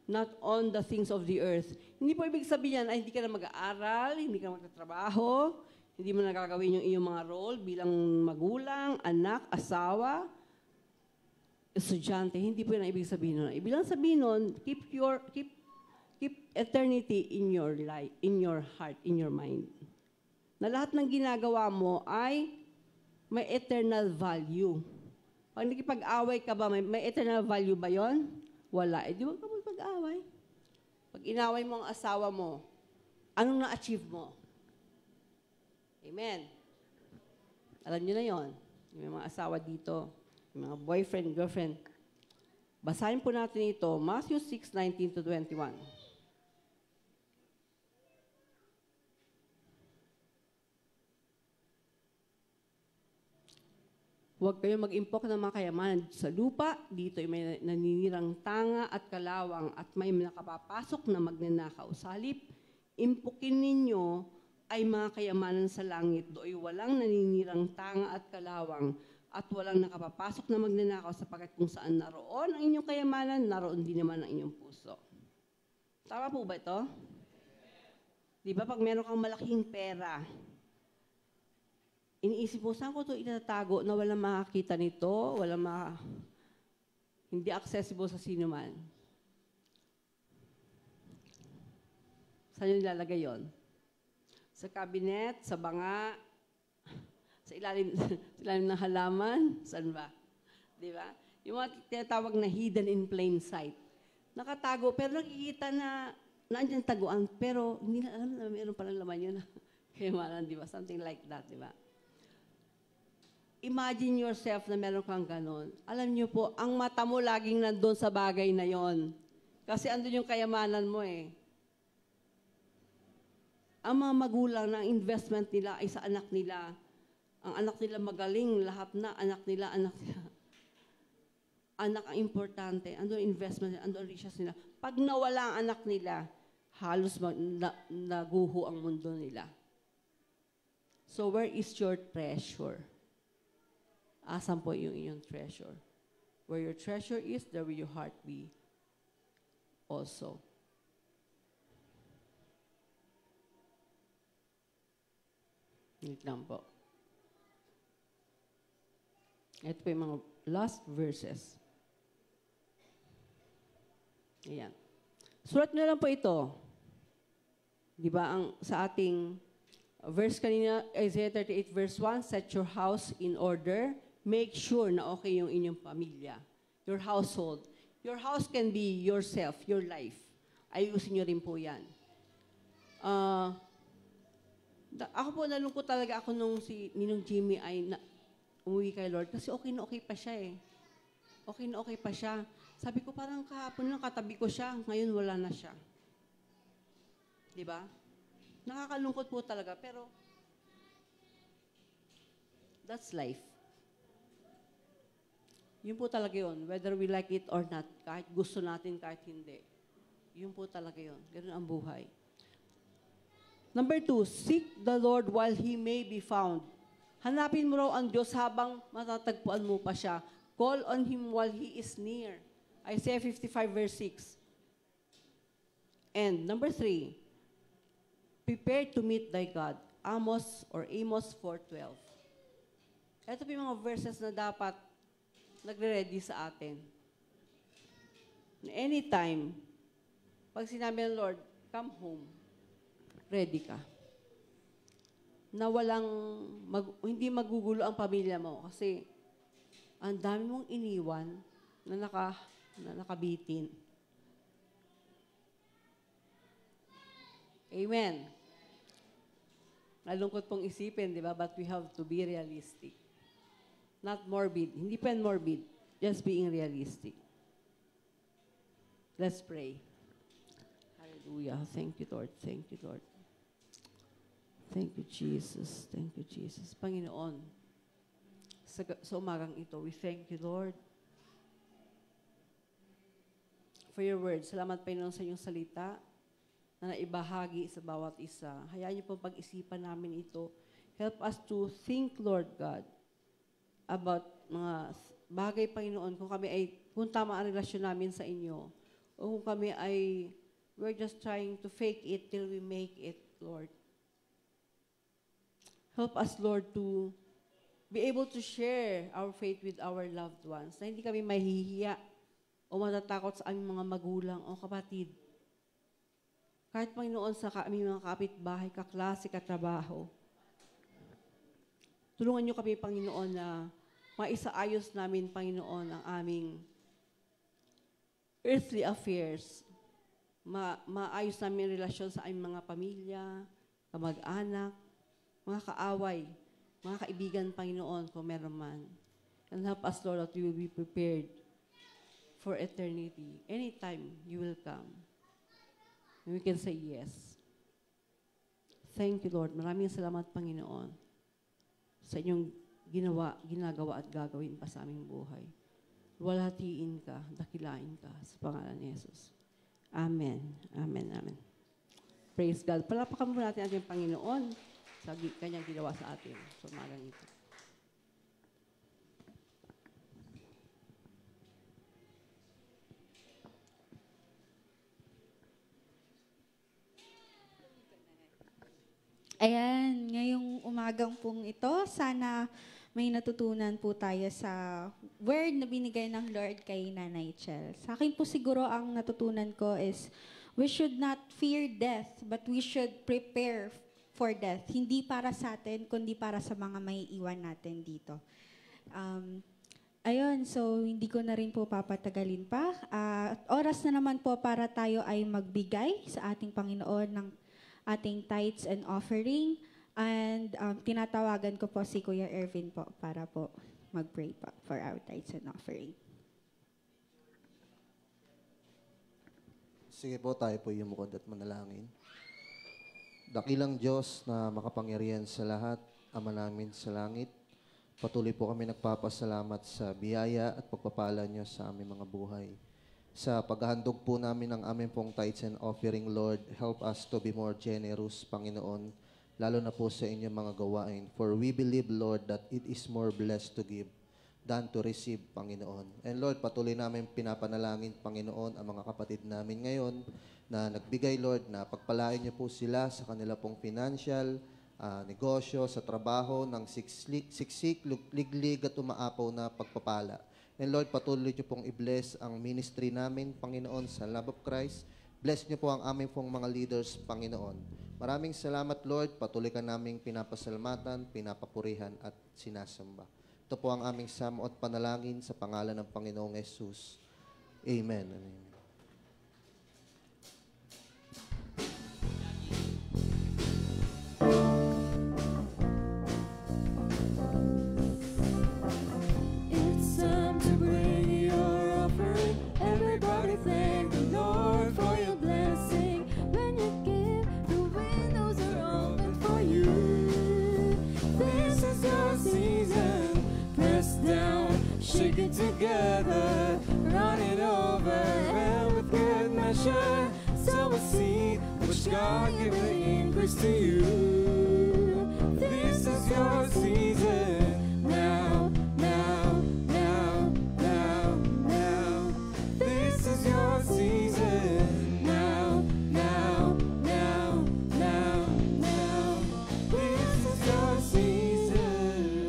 not on the things of the earth. Hindi po ibig sabihin yan, ay hindi ka na mag-aaral, hindi ka magtatrabaho, hindi mo nagagawin yung iyong mga role bilang magulang, anak, asawa, estudyante. Hindi po yan ang ibig sabihin nun. Ibig lang sabihin nun, keep eternity in your life, in your heart, in your mind. Na lahat ng ginagawa mo ay may eternal value. Pag nakipag-away ka ba, may eternal value ba yon? Wala. Di ba ka mag-away? Pag inaway mo ang asawa mo, anong na-achieve mo? Amen. Alam niyo na yon. May mga asawa dito, may mga boyfriend, girlfriend. Basahin po natin ito, Matthew 6:19 to 21. Huwag kayong mag-impok ng mga kayamanan sa lupa. Dito ay may naninirang tanga at kalawang at may nakapapasok na magnanakaw. Sa halip, impukin ninyo ay mga kayamanan sa langit. Do'y walang naninirang tanga at kalawang at walang nakapapasok na magnanakaw sapagkat kung saan naroon ang inyong kayamanan, naroon din naman ang inyong puso. Tama po ba ito? Di ba pag meron kang malaking pera, iniisip mo, saan ko ito itatago na walang makakita nito, hindi accessible sa sino man? Saan yung nilalagay yon? Sa cabinet, sa banga, sa ilalim ng halaman, saan ba? Di ba? Yung mga tinatawag na hidden in plain sight. Nakatago, pero nakikita na nandiyan taguan, pero hindi na alam na mayroon palang laman yun. Kaya malang, di ba? Something like that, di ba? Imagine yourself na meron kang ganon. Alam niyo po, ang mata mo laging nandun sa bagay na yon. Kasi andun yung kayamanan mo eh. Ang mga magulang ng investment nila ay sa anak nila. Ang anak nila magaling, lahat na anak nila. Anak ang importante. Andun ang investment nila, andun ang riches nila. Pag nawala ang anak nila, halos naguho ang mundo nila. So where is your treasure? Asan po yung inyong treasure? Where your treasure is, there will your heart be also. Wait lang po. Ito po yung mga last verses. Ayan. Sulat nyo lang po ito. Di ba, sa ating verse kanina, Isaiah 38 verse 1, set your house in order. Make sure na okay yung inyong pamilya, your household. Your house can be yourself, your life. Ayusin nyo rin po yan. Ako po, nalungkot talaga ako nung si Ninong Jimmy ay umuwi kay Lord kasi okay na okay pa siya eh. Okay na okay pa siya. Sabi ko parang kahapon lang katabi ko siya, ngayon wala na siya. Di ba? Nakakalungkot po talaga, pero that's life. Yun po talaga yun, whether we like it or not, kahit gusto natin, kahit hindi. Yun po talaga yun. Ganun ang buhay. Number 2, seek the Lord while He may be found. Hanapin mo raw ang Diyos habang matatagpuan mo pa siya. Call on Him while He is near. Isaiah 55 verse 6. And number 3, prepare to meet thy God. Amos 4:12. Ito po yung mga verses na dapat nagre-ready sa atin. Anytime, pag sinabi ng Lord, come home, ready ka. Na hindi magugulo ang pamilya mo kasi ang dami mong iniwan na nakabitin. Amen. Nalungkot pong isipin, di ba? But we have to be realistic. Not morbid. Hindi pa morbid. Just being realistic. Let's pray. Hallelujah. Thank you, Lord. Thank you, Lord. Thank you, Jesus. Thank you, Jesus. Panginoon, sa umagang ito, we thank you, Lord, for your word. Salamat, Panginoon, sa inyong salita na naibahagi sa bawat isa. Hayaan niyo po pag-isipan namin ito. Help us to think, Lord God, about mga bagay, Panginoon, kung tama ang relasyon namin sa inyo, o kung kami ay, we're just trying to fake it till we make it, Lord. Help us, Lord, to be able to share our faith with our loved ones, na hindi kami mahihiya o matatakot sa aming mga magulang o kapatid. Kahit, Panginoon, sa aming mga kapitbahay, kaklase, katrabaho. Tulungan niyo kami, Panginoon, na maisaayos namin, Panginoon, ang aming earthly affairs. Maayos namin ang relasyon sa aming mga pamilya, kamag-anak, mga kaaway, mga kaibigan, Panginoon, kung meron man. And help us, Lord, that we will be prepared for eternity. Anytime you will come. And we can say yes. Thank you, Lord. Maraming salamat, Panginoon, sa inyong ginagawa at gagawin pa sa aming buhay. Walhatiin ka, dakilain ka sa pangalan ni Jesus. Amen. Amen. Amen. Praise God. Palapakan mo natin ating Panginoon sa kanyang ginawa sa atin. Sa pangalan nito. Ayan, ngayong umagang pong ito, sana may natutunan po tayo sa word na binigay ng Lord kay Nanay Chel. Sa akin po siguro ang natutunan ko is, we should not fear death, but we should prepare for death. Hindi para sa atin, kundi para sa mga may iwan natin dito. Ayun, so hindi ko na rin po papatagalin pa. Oras na naman po para tayo ay magbigay sa ating Panginoon ng ating tithes and offering. And tinatawagan ko po si Kuya Ervin po para po mag-pray po for our tithes and offering. Sige po, tayo po yumukod at manalangin. Dakilang Diyos na makapangyarihan sa lahat, Ama namin sa langit, patuloy po kami nagpapasalamat sa biyaya at pagpapala niyo sa aming mga buhay. Sa paghahandog po namin ng aming pong tithes and offering, Lord, help us to be more generous, Panginoon, lalo na po sa inyong mga gawain. For we believe, Lord, that it is more blessed to give than to receive, Panginoon. And Lord, patuloy namin pinapanalangin, Panginoon, ang mga kapatid namin ngayon na nagbigay, Lord, na pagpalain niyo po sila sa kanila pong financial, negosyo, sa trabaho, ng siksik, liglig at umaapaw na pagpapala. And Lord, patuloy niyo pong i-bless ang ministry namin, Panginoon, sa Love of Christ. Bless niyo po ang aming pong mga leaders, Panginoon. Maraming salamat, Lord. Patuloy ka naming pinapasalamatan, pinapapurihan at sinasamba. Ito po ang aming samo at panalangin sa pangalan ng Panginoong Jesus. Amen. Amen. It's time to bring your offering. Everybody thank the Lord for your blessing. When you give, the windows are open for you. This is your season. Press down, shake it together, run it over, and with good measure, sow a seed, which God give the increase to you. This is your season. Now, now, now, now, now. This is your season. Now, now, now, now, now. This is your season.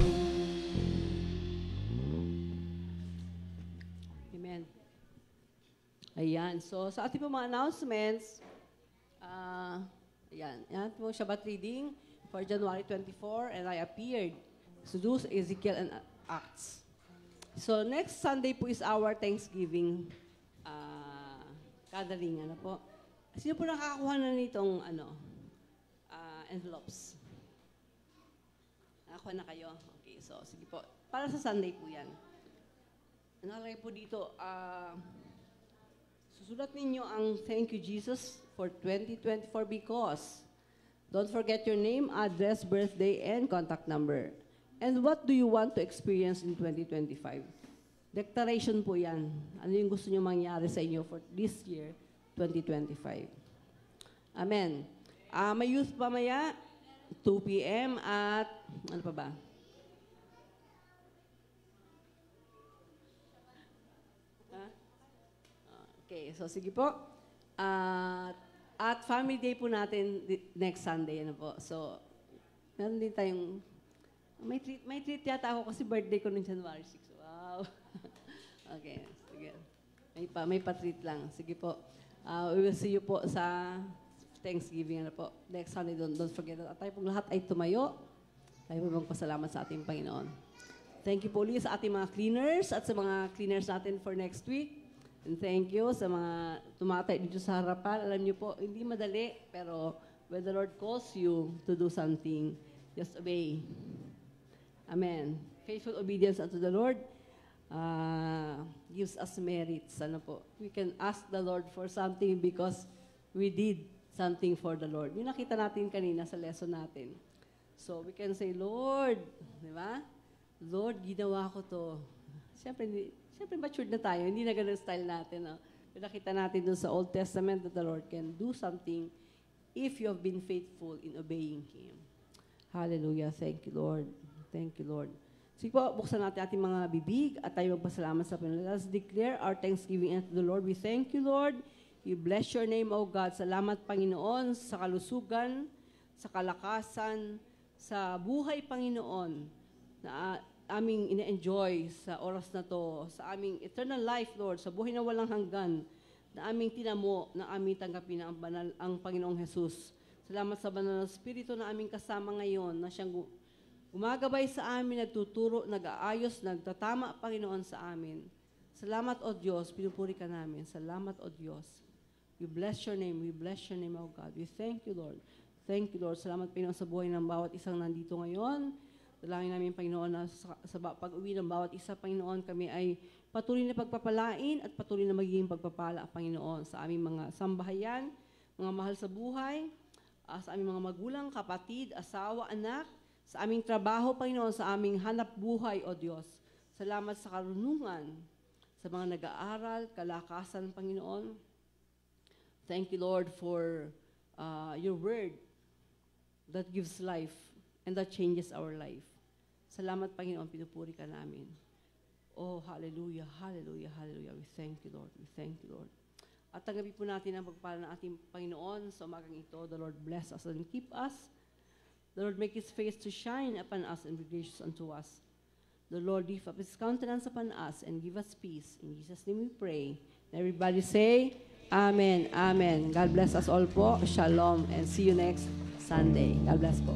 Amen. Ayan. So, sa ating po mga announcements, yan po Shabbat reading for January 24, and I appeared. Seduce, Ezekiel, and Acts. So, next Sunday po is our Thanksgiving gathering. Ano po? Sino po nakakakuha na nitong envelopes? Nakakuha na kayo? Okay, so sige po. Para sa Sunday po yan. Nakalagay po dito, susulat ninyo ang thank you Jesus for 2024 because don't forget your name, address, birthday, and contact number. And what do you want to experience in 2025? Declaration po yan. Ano yung gusto nyo mangyari sa inyo for this year, 2025. Amen. May youth pamaya, 2 p.m. at ano pa ba? Okay, so sige po. At family day po natin next Sunday, ano po. So, meron din tayong, may treat yata ako kasi birthday ko noong January 6. Wow. Okay, sige. May pa-treat lang. Sige po. We will see you po sa Thanksgiving, ano po. Next Sunday, don't forget that. At tayo pong lahat ay tumayo. Tayo po magpasalamat sa ating Panginoon. Thank you po ulit sa ating mga cleaners at sa mga cleaners natin for next week. And thank you sa mga tumatay dito sa harapan. Alam niyo po, hindi madali, pero when the Lord calls you to do something, just obey. Amen. Faithful obedience unto the Lord. gives us merits. Ano po? We can ask the Lord for something because we did something for the Lord. Yung nakita natin kanina sa lesson natin. So, we can say, Lord, di ba? Lord, ginawa ko to. Siyempre matured na tayo. Hindi na ganun style natin. No? Nakita natin dun sa Old Testament that the Lord can do something if you have been faithful in obeying Him. Hallelujah. Thank you, Lord. Thank you, Lord. Sige po, buksan natin ating mga bibig at tayo magpasalamat sa Panginoon. Let's declare our thanksgiving unto the Lord. We thank you, Lord. We bless your name, O God. Salamat, Panginoon, sa kalusugan, sa kalakasan, sa buhay, Panginoon, na aming ina-enjoy sa oras na to, sa aming eternal life, Lord, sa buhay na walang hanggan, na aming tinamo, na aming tanggapin ang Panginoong Jesus. Salamat sa banal na Espiritu na aming kasama ngayon, na siyang gumagabay sa amin, nagtuturo, nag-aayos, nagtatama, Panginoon, sa amin. Salamat, O Diyos, pinupuri ka namin. Salamat, O Diyos. We bless your name, O God. We thank you, Lord. Thank you, Lord. Salamat, Panginoon, sa buhay ng bawat isang nandito ngayon. Dalangin namin, Panginoon, na sa pag-uwi ng bawat isa, Panginoon, kami ay patuloy na pagpapalain at patuloy na magiging pagpapala, Panginoon, sa aming mga sambahayan, mga mahal sa buhay, sa aming mga magulang, kapatid, asawa, anak, sa aming trabaho, Panginoon, sa aming hanap buhay, O Diyos. Salamat sa karunungan, sa mga nag-aaral, kalakasan, Panginoon. Thank you, Lord, for your word that gives life and that changes our life. Salamat, Panginoon, pinupuri ka namin. Oh, hallelujah, hallelujah, hallelujah. We thank you, Lord. We thank you, Lord. At tanggapin po natin ang pagpala ng ating Panginoon sa umagang ito. The Lord bless us and keep us. The Lord make His face to shine upon us and be gracious unto us. The Lord lift up His countenance upon us and give us peace. In Jesus' name we pray. Everybody say, Amen, Amen. God bless us all po. Shalom and see you next Sunday. God bless po.